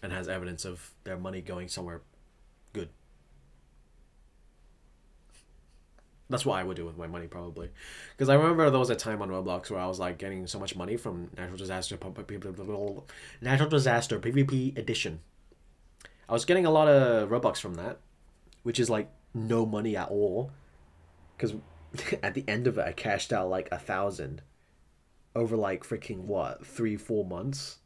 and has evidence of their money going somewhere good. That's what I would do with my money, probably. Because I remember there was a time on Roblox where I was like getting so much money from natural disaster PvP edition. I was getting a lot of Robux from that, which is like no money at all. Because at the end of it, I cashed out like 1,000 over like freaking what, 3-4 months.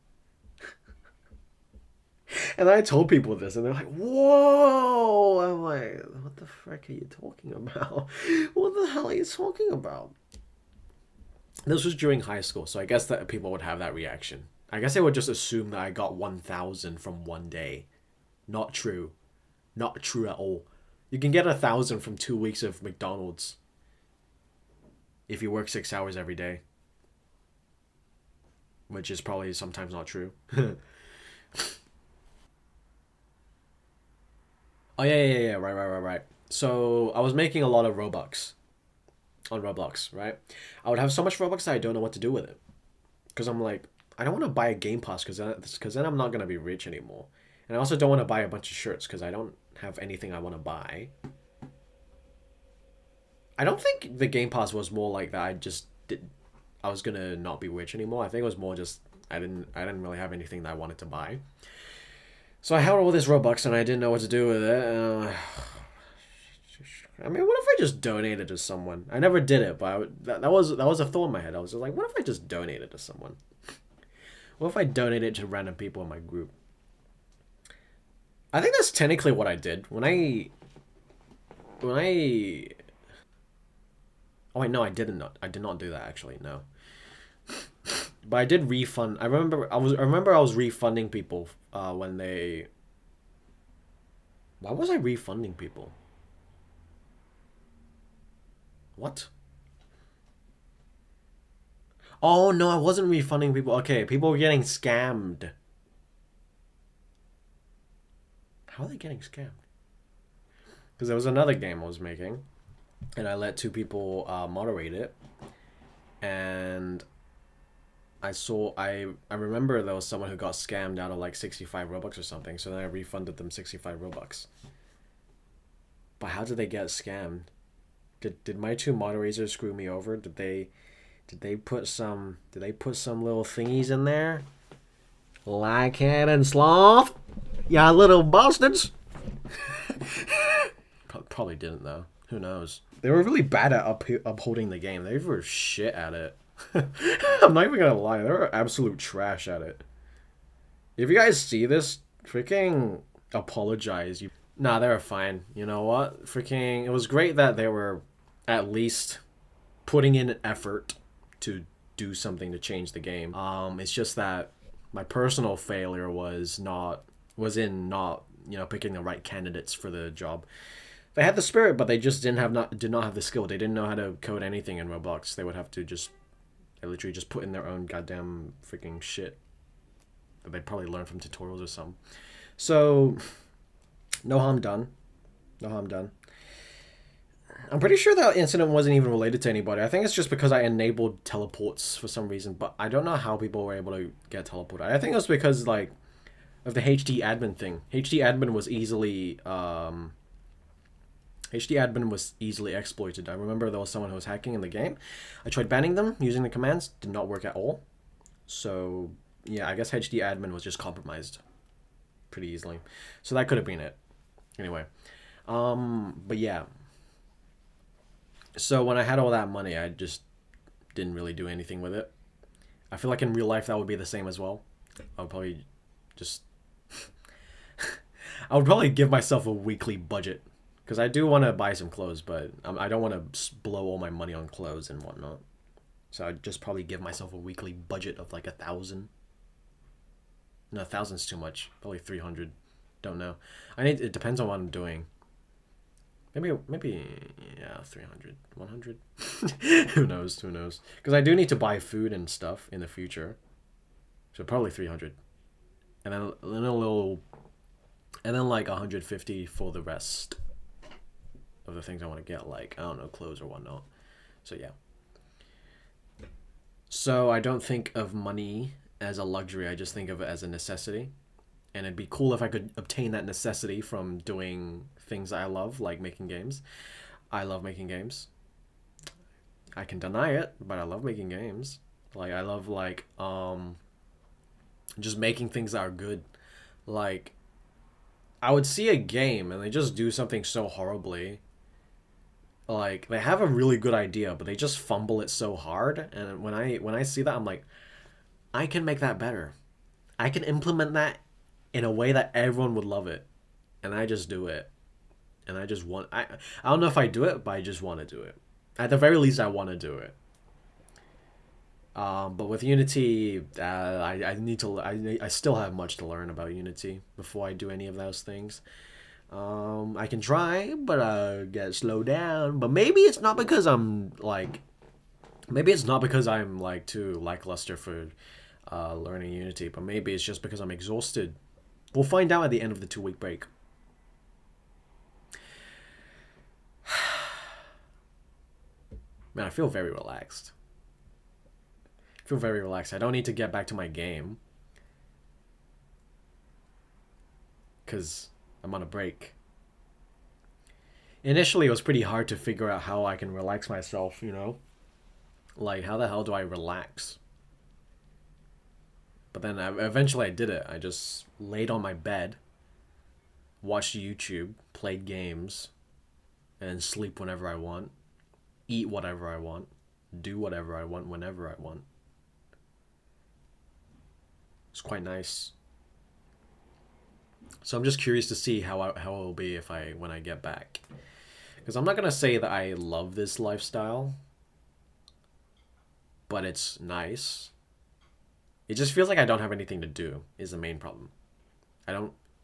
And I told people this, and they're like, "Whoa!" I'm like, "What the frick are you talking about? What the hell are you talking about?" This was during high school, so I guess that people would have that reaction. I guess they would just assume that I got 1,000 from one day. Not true. Not true at all. You can get 1,000 from 2 weeks of McDonald's if you work 6 hours every day, which is probably sometimes not true. Oh yeah, right. So I was making a lot of Robux. on Roblox, right? I would have so much Robux that I don't know what to do with it. Because I'm like, I don't want to buy a Game Pass because then I'm not going to be rich anymore. And I also don't want to buy a bunch of shirts because I don't have anything I want to buy. I don't think the Game Pass was more like that. I was going to not be rich anymore. I think it was more just I didn't really have anything that I wanted to buy. So I held all this Robux and I didn't know what to do with it. I mean, what if I just donated to someone? I never did it, but that was a thought in my head. I was just like, what if I just donated to someone? What if I donated to random people in my group? I think that's technically what I did. When I... Oh wait, no, I did not do that actually, no. But I did refund. I remember I was refunding people when they... Why was I refunding people? What? Oh no, I wasn't refunding people. Okay, people were getting scammed. How are they getting scammed? Because there was another game I was making, and I let 2 people moderate it, and I remember there was someone who got scammed out of like 65 Robux or something, so then I refunded them 65 Robux. But how did they get scammed? Did my 2 moderators screw me over? Did they put some little thingies in there? Like cat and sloth? Ya little bastards. Probably didn't though. Who knows? They were really bad at upholding the game. They were shit at it. I'm not even gonna lie. They were absolute trash at it. If you guys see this, freaking apologize. Nah, they were fine. You know what? Freaking, it was great that they were at least putting in an effort to do something to change the game. It's just that my personal failure was in not picking the right candidates for the job. They had the spirit, but they just did not have the skill. They didn't know how to code anything in Roblox. They would have to literally just put in their own goddamn freaking shit that they'd probably learn from tutorials or something. So, no harm done. No harm done. I'm pretty sure that incident wasn't even related to anybody. I think it's just because I enabled teleports for some reason, but I don't know how people were able to get teleported. I think it was because, like, of the HD admin thing. HD admin was easily exploited. I remember there was someone who was hacking in the game. I tried banning them using the commands. Did not work at all. So, yeah, I guess HD admin was just compromised pretty easily. So that could have been it. Anyway. But yeah. So when I had all that money, I just didn't really do anything with it. I feel like in real life that would be the same as well. I would probably just... I would probably give myself a weekly budget. Because I do want to buy some clothes, but I don't want to blow all my money on clothes and whatnot. So I'd just probably give myself a weekly budget of like 1,000. No, 1,000's too much. Probably 300. Don't know. It depends on what I'm doing. Maybe, yeah, 300, 100. Who knows? Because I do need to buy food and stuff in the future. So probably 300. And then like 150 for the rest of the things I want to get, like, I don't know, clothes or whatnot. So yeah. So I don't think of money as a luxury. I just think of it as a necessity. And it'd be cool if I could obtain that necessity from doing things I love, like making games. I love making games. I can deny it, but I love making games. Like, I love, like, just making things that are good. Like, I would see a game and they just do something so horribly. Like, they have a really good idea, but they just fumble it so hard. And when I see that, I'm like, I can make that better. I can implement that in a way that everyone would love it. And I just do it. And I don't know if I do it, but I just want to do it. At the very least, I want to do it. But with Unity, I still have much to learn about Unity before I do any of those things. I can try, but I get slowed down. But maybe it's not because I'm too lackluster for learning Unity. But maybe it's just because I'm exhausted. We'll find out at the end of the 2-week break. Man, I feel very relaxed. I feel very relaxed. I don't need to get back to my game. Because I'm on a break. Initially, it was pretty hard to figure out how I can relax myself, you know? Like, how the hell do I relax? But then eventually I did it. I just laid on my bed, watched YouTube, played games, and sleep whenever I want, eat whatever I want, do whatever I want whenever I want. It's quite nice. So I'm just curious to see how it will be when I get back. Because I'm not going to say that I love this lifestyle, but it's nice. It just feels like I don't have anything to do is the main problem.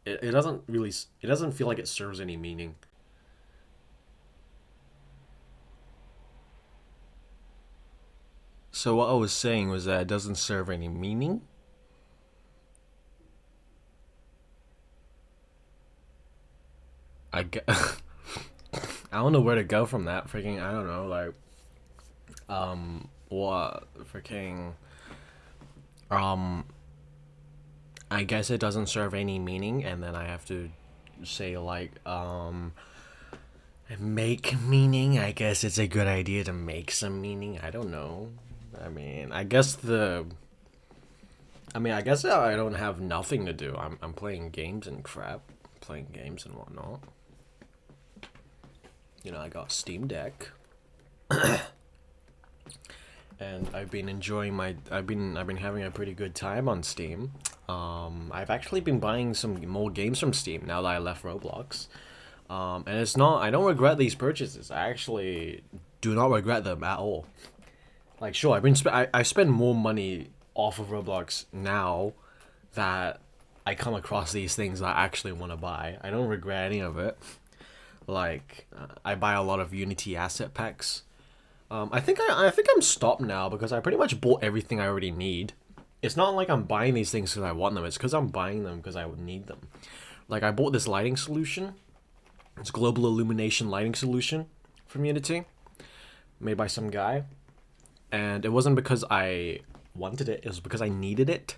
It doesn't feel like it serves any meaning. So what I was saying was that it doesn't serve any meaning. I don't know where to go from that. Freaking, I don't know, like, what, freaking, I guess it doesn't serve any meaning, and then I have to say, like, make meaning. I guess it's a good idea to make some meaning. I don't know. I mean, I guess I don't have nothing to do. I'm playing games and crap. Playing games and whatnot. You know, I got Steam Deck. And I've been enjoying I've been having a pretty good time on Steam. I've actually been buying some more games from Steam now that I left Roblox. And I don't regret these purchases. I actually do not regret them at all. Like, sure, I spend more money off of Roblox now that I come across these things that I actually want to buy. I don't regret any of it. Like, I buy a lot of Unity asset packs. I think I'm stopped now because I pretty much bought everything I already need. It's not like I'm buying these things because I want them. It's because I'm buying them because I would need them. Like, I bought this lighting solution. It's global illumination lighting solution from Unity, made by some guy. And it wasn't because I wanted it. It was because I needed it.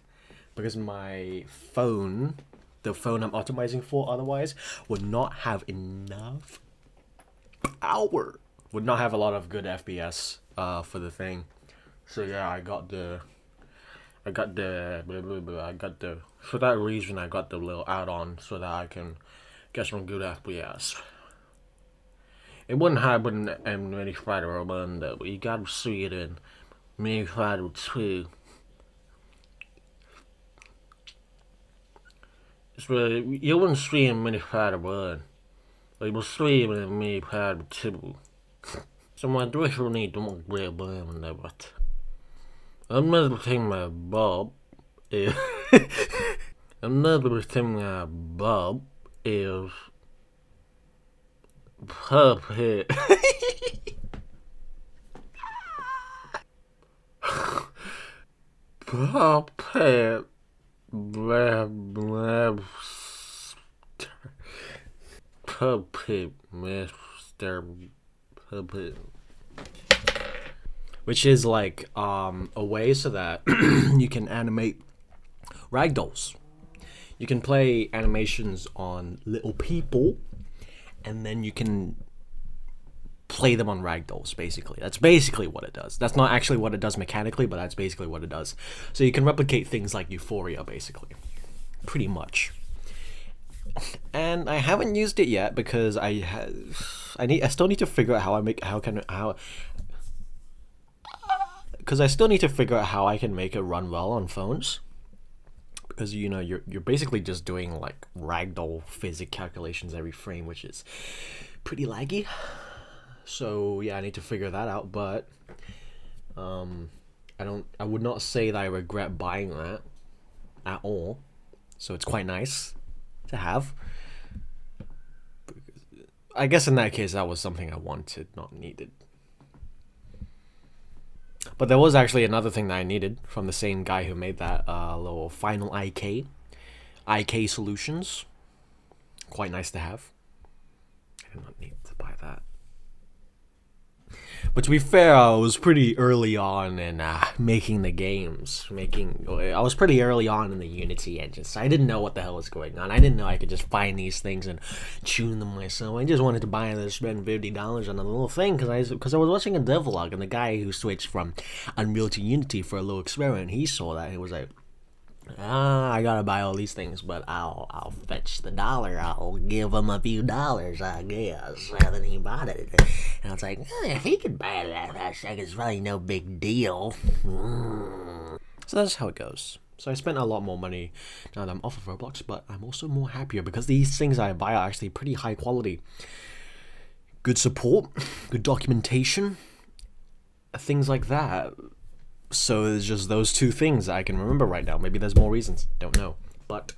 Because my phone, the phone I'm optimizing for otherwise, would not have enough power. Would not have a lot of good FPS for the thing. So yeah, I got the for that reason I got the little add-on so that I can get some good FPS. It wouldn't happen in Mini Fighter 1 though, but you gotta see it in Mini Fighter 2. So you wouldn't see it in Mini Fighter 1, but you will see it in Mini Fighter 2. So my dress will need to look real bad on that, but another thing about is another thing about is puppet. Puppet. Puppet Master Puppet. Which is like a way so that you can animate ragdolls. You can play animations on little people, and then you can play them on ragdolls, basically. That's basically what it does. That's not actually what it does mechanically, but that's basically what it does. So you can replicate things like Euphoria, basically. Pretty much. And I haven't used it yet because I still need to figure out because I still need to figure out how I can make it run well on phones. Because, you know, you're basically just doing like ragdoll physics calculations every frame, which is pretty laggy. So yeah, I need to figure that out, but I would not say that I regret buying that at all. So it's quite nice to have. I guess in that case that was something I wanted, not needed. But there was actually another thing that I needed from the same guy who made that little Final IK solutions. Quite nice to have. I did not need to buy that. But to be fair, I was pretty early on in making the games. I was pretty early on in the Unity engine, so I didn't know what the hell was going on. I didn't know I could just find these things and tune them myself. I just wanted to buy and spend $50 on a little thing because I was watching a devlog, and the guy who switched from Unreal to Unity for a little experiment, he saw that and he was like, I gotta buy all these things, but I'll fetch the dollar. I'll give him a few dollars, I guess. And then he bought it, and I was like, if he could buy it, it's probably no big deal. So that's how it goes. So I spent a lot more money now that I'm off of Roblox, but I'm also more happier because these things I buy are actually pretty high quality. Good support, good documentation, things like that. So it's just those two things I can remember right now. Maybe there's more reasons. Don't know. But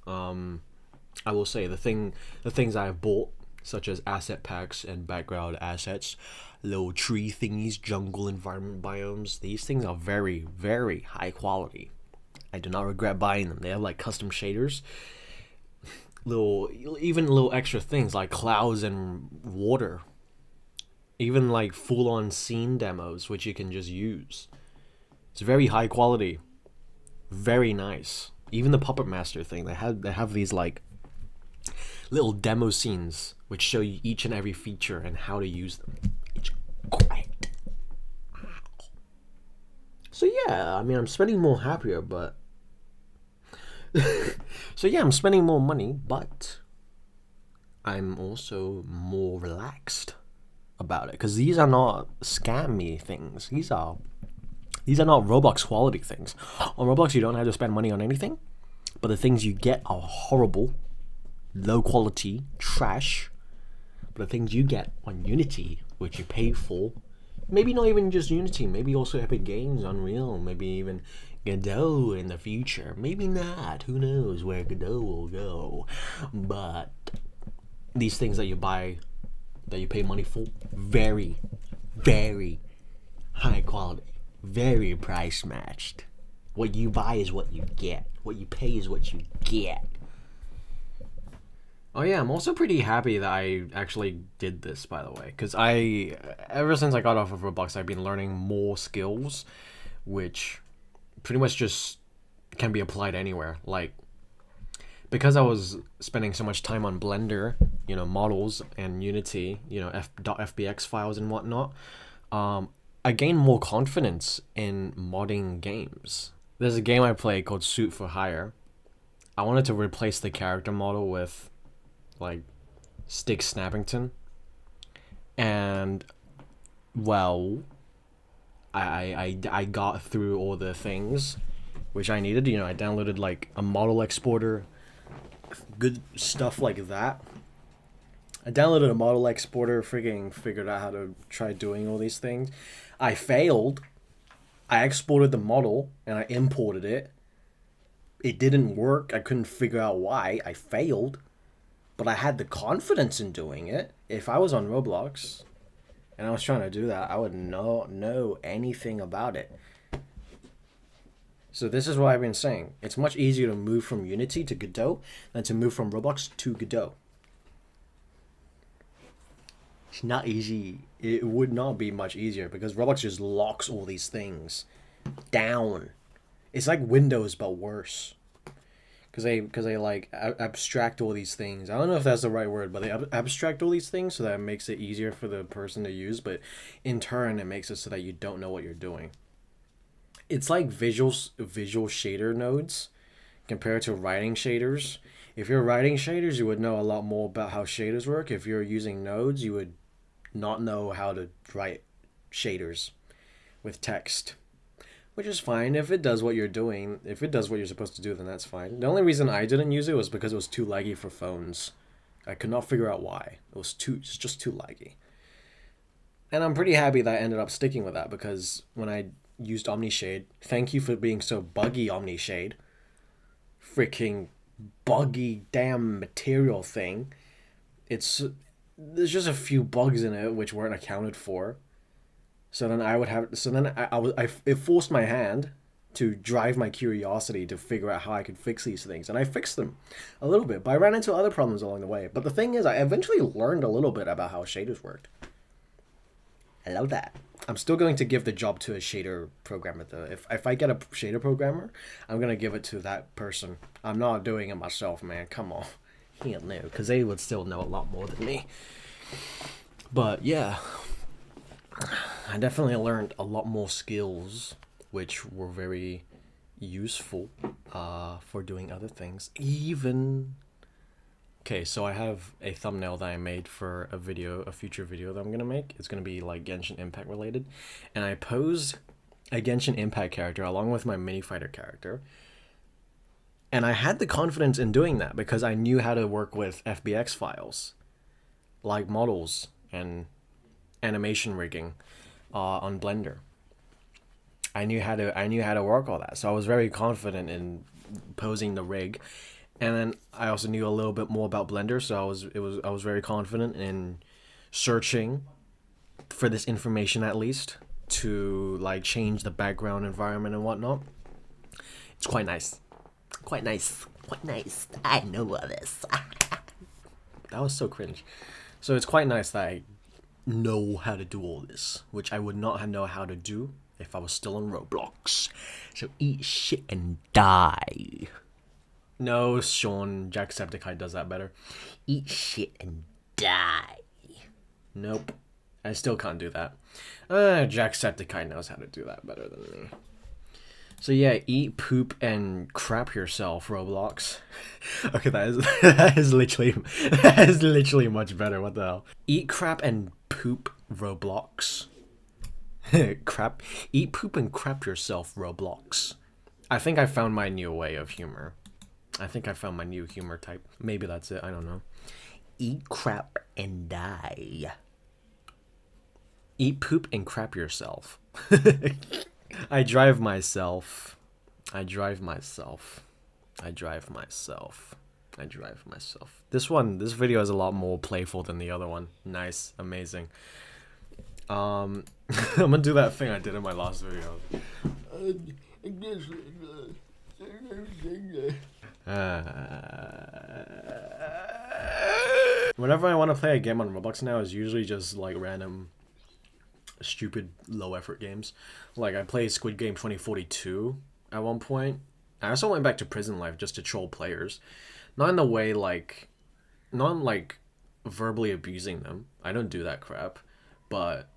I will say the things I've bought, such as asset packs and background assets, little tree thingies, jungle environment biomes, these things are very, very high quality. I do not regret buying them. They have like custom shaders, even little extra things like clouds and water. Even like full-on scene demos, which you can just use. It's very high quality, very nice. Even the Puppet Master thing, they have these like little demo scenes which show you each and every feature and how to use them. It's great. So yeah, I mean, I'm spending more happier, but so yeah, I'm spending more money, but I'm also more relaxed about it, because these are not scammy things. These are not Roblox quality things. On Roblox, you don't have to spend money on anything, but the things you get are horrible, low quality, trash. But the things you get on Unity, which you pay for, maybe not even just Unity, maybe also Epic Games, Unreal, maybe even Godot in the future. Maybe not. Who knows where Godot will go? But these things that you buy, that you pay money for, very, very high quality, very price matched. What you buy is what you get. What you pay is what you get. Oh yeah, I'm also pretty happy that I actually did this, by the way, because ever since I got off of Roblox, I've been learning more skills, which pretty much just can be applied anywhere. Like, because I was spending so much time on Blender, models, and Unity, .fbx files and whatnot, I gained more confidence in modding games. There's a game I play called Suit for Hire. I wanted to replace the character model with, like, Stig Snappington. And, well, I got through all the things which I needed. I downloaded, like, a model exporter, good stuff like that. I downloaded a model exporter, freaking figured out how to try doing all these things. I failed. I exported the model and I imported it. It didn't work. I couldn't figure out why. I failed. But I had the confidence in doing it. If I was on Roblox and I was trying to do that, I would not know anything about it. So this is what I've been saying. It's much easier to move from Unity to Godot than to move from Roblox to Godot. It's not easy. It would not be much easier because Roblox just locks all these things down. It's like Windows but worse. Because they like abstract all these things. I don't know if that's the right word, but they abstract all these things so that it makes it easier for the person to use, but in turn it makes it so that you don't know what you're doing. It's like visual shader nodes compared to writing shaders. If you're writing shaders, you would know a lot more about how shaders work. If you're using nodes, you would not know how to write shaders with text, which is fine. If it does what you're doing, if it does what you're supposed to do, then that's fine. The only reason I didn't use it was because it was too laggy for phones. I could not figure out why. It's just too laggy. And I'm pretty happy that I ended up sticking with that, because when I used OmniShade, thank you for being so buggy, OmniShade. Freaking buggy damn material thing. There's just a few bugs in it which weren't accounted for. So then it forced my hand to drive my curiosity to figure out how I could fix these things. And I fixed them a little bit, but I ran into other problems along the way. But the thing is, I eventually learned a little bit about how shaders worked. I love that. I'm still going to give the job to a shader programmer though. If I get a shader programmer, I'm gonna give it to that person. I'm not doing it myself, man. Come on. Hell no, because they would still know a lot more than me. But yeah, I definitely learned a lot more skills, which were very useful for doing other things. Even okay, so I have a thumbnail that I made for a future video that I'm gonna make. It's gonna be like Genshin Impact related, and I posed a Genshin Impact character along with my mini fighter character. And I had the confidence in doing that because I knew how to work with FBX files, like models and animation rigging on Blender. I knew how to work all that, so I was very confident in posing the rig. And then I also knew a little bit more about Blender, so I was very confident in searching for this information at least to like change the background environment and whatnot. It's quite nice. Quite nice. Quite nice. I know all this. That was so cringe. So it's quite nice that I know how to do all this, which I would not know how to do if I was still on Roblox. So eat shit and die. No, Sean, Jacksepticeye does that better. Eat shit and die. Nope. I still can't do that. Jacksepticeye knows how to do that better than me. So yeah, eat, poop, and crap yourself, Roblox. Okay, that is literally much better. What the hell? Eat, crap, and poop, Roblox. Crap. Eat, poop, and crap yourself, Roblox. I think I found my new way of humor. I think I found my new humor type. Maybe that's it. I don't know. Eat, crap, and die. Eat, poop, and crap yourself. I drive myself. I drive myself. I drive myself. I drive myself. This video is a lot more playful than the other one. Nice. Amazing. I'm gonna do that thing I did in my last video. Whenever I want to play a game on Roblox now, it's usually just like random stupid low effort games. Like I played Squid Game 2042 at one point. I also went back to Prison Life just to troll players. Not in the way not like verbally abusing them. I don't do that crap. But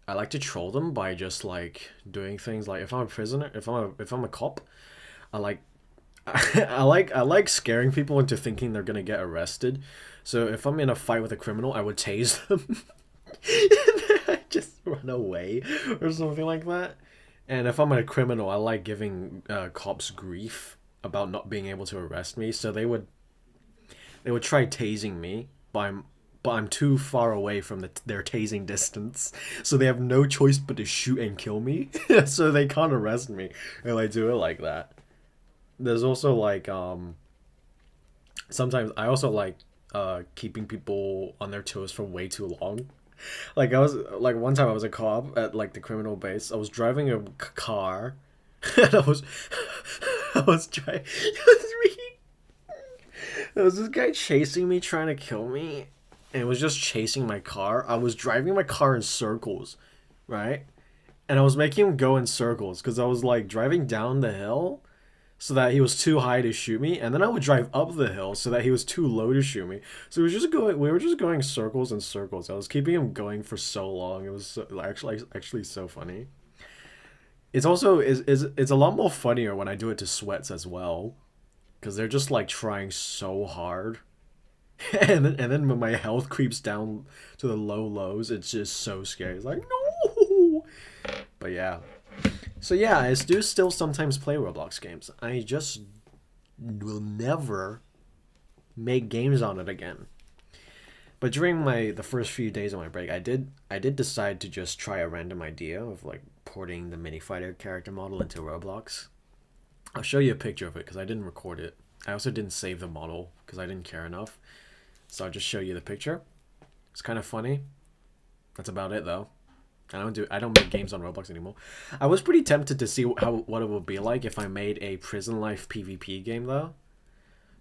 I like to troll them by just like doing things like if I'm a prisoner, if I'm a cop, I like I like scaring people into thinking they're gonna get arrested. So if I'm in a fight with a criminal, I would tase them. I just run away or something like that. And if I'm a criminal, I like giving cops grief about not being able to arrest me. So they would try tasing me, but I'm too far away from their tasing distance, so they have no choice but to shoot and kill me. So they can't arrest me, and I do it like that. There's also like sometimes I also like keeping people on their toes for way too long. Like I was like one time I was a cop at like the criminal base. I was driving a car, and I was trying. There was this guy chasing me, trying to kill me, and it was just chasing my car. I was driving my car in circles, right? And I was making him go in circles because I was like driving down the hill so that he was too high to shoot me, and then I would drive up the hill so that he was too low to shoot me. So we were just going circles and circles. I was keeping him going for so long. It was so, actually so funny. It's also it's a lot more funnier when I do it to sweats as well, because they're just like trying so hard. And then when my health creeps down to the low lows, it's just so scary. It's like, no! But yeah. So yeah, I do still sometimes play Roblox games. I just will never make games on it again. But during the first few days of my break, I did decide to just try a random idea of like porting the mini fighter character model into Roblox. I'll show you a picture of it because I didn't record it. I also didn't save the model because I didn't care enough. So I'll just show you the picture. It's kind of funny. That's about it though. I don't make games on Roblox anymore. I was pretty tempted to see what it would be like if I made a Prison Life PvP game though.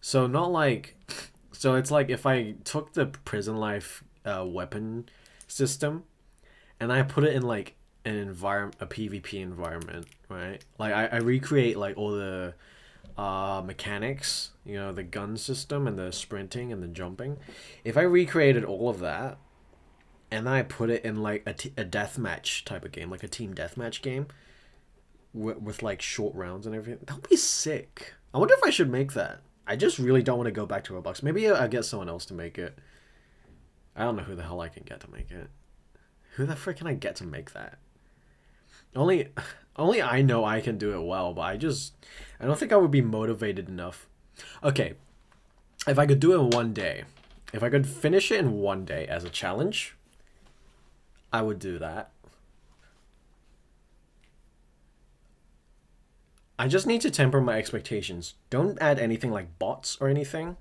So it's like if I took the Prison Life weapon system and I put it in like an environment, a PvP environment, right? Like I recreate like all the mechanics, you know, the gun system and the sprinting and the jumping. If I recreated all of that and I put it in like a deathmatch type of game, like a team deathmatch game with like short rounds and everything, that would be sick. I wonder if I should make that. I just really don't want to go back to Roblox. Maybe I'll get someone else to make it. I don't know who the hell I can get to make it. Who the frick can I get to make that? Only I know I can do it well, but I don't think I would be motivated enough. Okay, if I could do it in one day, if I could finish it in one day as a challenge, I would do that. I just need to temper my expectations. Don't add anything like bots or anything.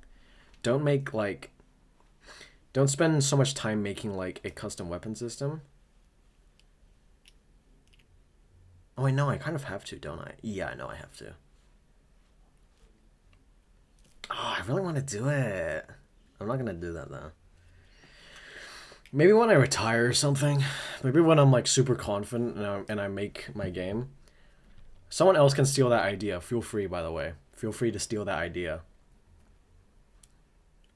Don't make like... Don't spend so much time making like a custom weapon system. Oh, I know, I kind of have to, don't I? Yeah, I know I have to. Oh, I really want to do it. I'm not going to do that, though. Maybe when I retire or something. Maybe when I'm, like, super confident and I make my game. Someone else can steal that idea. Feel free, by the way. Feel free to steal that idea.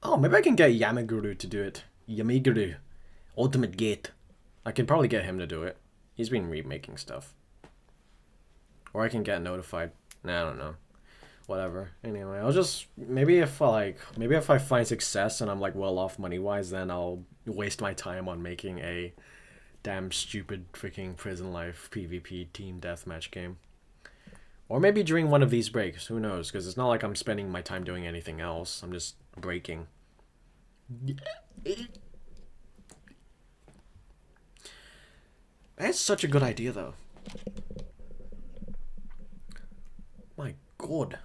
Oh, maybe I can get Yamaguru to do it. Yamaguru. Ultimate Gate. I can probably get him to do it. He's been remaking stuff. Or I can get notified. Nah, I don't know. Whatever. Anyway, I'll just... Maybe if I find success and I'm, like, well off money-wise, then I'll waste my time on making a damn stupid freaking prison life PvP team deathmatch game. Or maybe during one of these breaks. Who knows? Because it's not like I'm spending my time doing anything else. I'm just breaking. That's such a good idea, though. My god.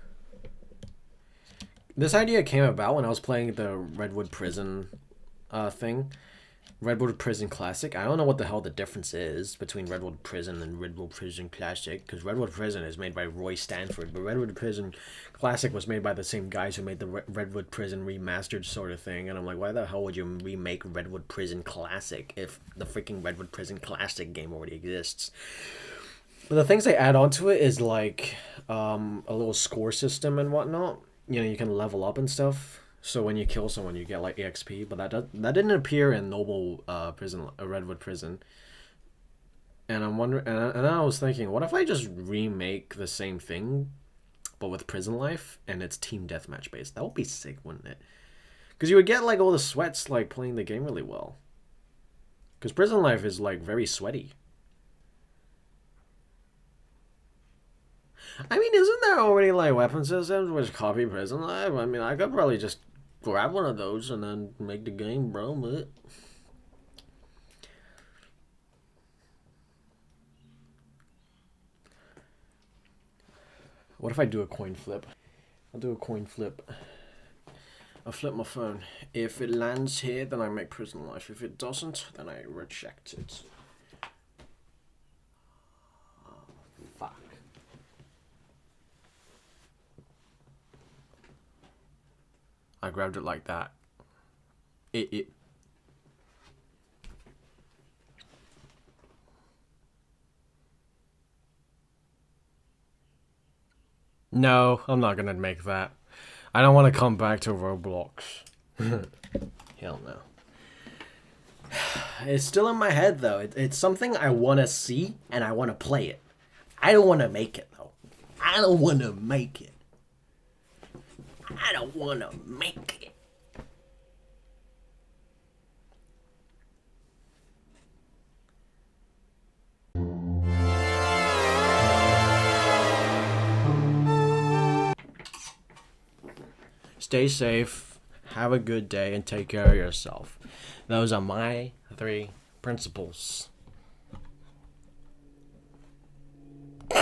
This idea came about when I was playing the Redwood Prison thing. Redwood Prison Classic. I don't know what the hell the difference is between Redwood Prison and Redwood Prison Classic, because Redwood Prison is made by Roy Stanford, but Redwood Prison Classic was made by the same guys who made the Redwood Prison Remastered sort of thing, and I'm like, why the hell would you remake Redwood Prison Classic if the freaking Redwood Prison Classic game already exists? But the things they add onto it is like a little score system and whatnot. You know, you can level up and stuff. So when you kill someone, you get like EXP. But that didn't appear in Noble Prison, Redwood Prison. And I'm wondering, and I was thinking, what if I just remake the same thing, but with prison life, and it's team deathmatch based? That would be sick, wouldn't it? Because you would get like all the sweats like playing the game really well. Because prison life is like very sweaty. I mean, isn't there already, like, weapon systems which copy prison life? I mean, I could probably just grab one of those and then make the game, bro. What if I do a coin flip? I'll do a coin flip. I'll flip my phone. If it lands here, then I make prison life. If it doesn't, then I reject it. I grabbed it like that. No, I'm not gonna make that. I don't want to come back to Roblox. Hell no. It's still in my head though. It's something I want to see and I want to play it. I don't want to make it though. I don't want to make it. I don't want to make it. Stay safe, have a good day, and take care of yourself. Those are my 3 principles.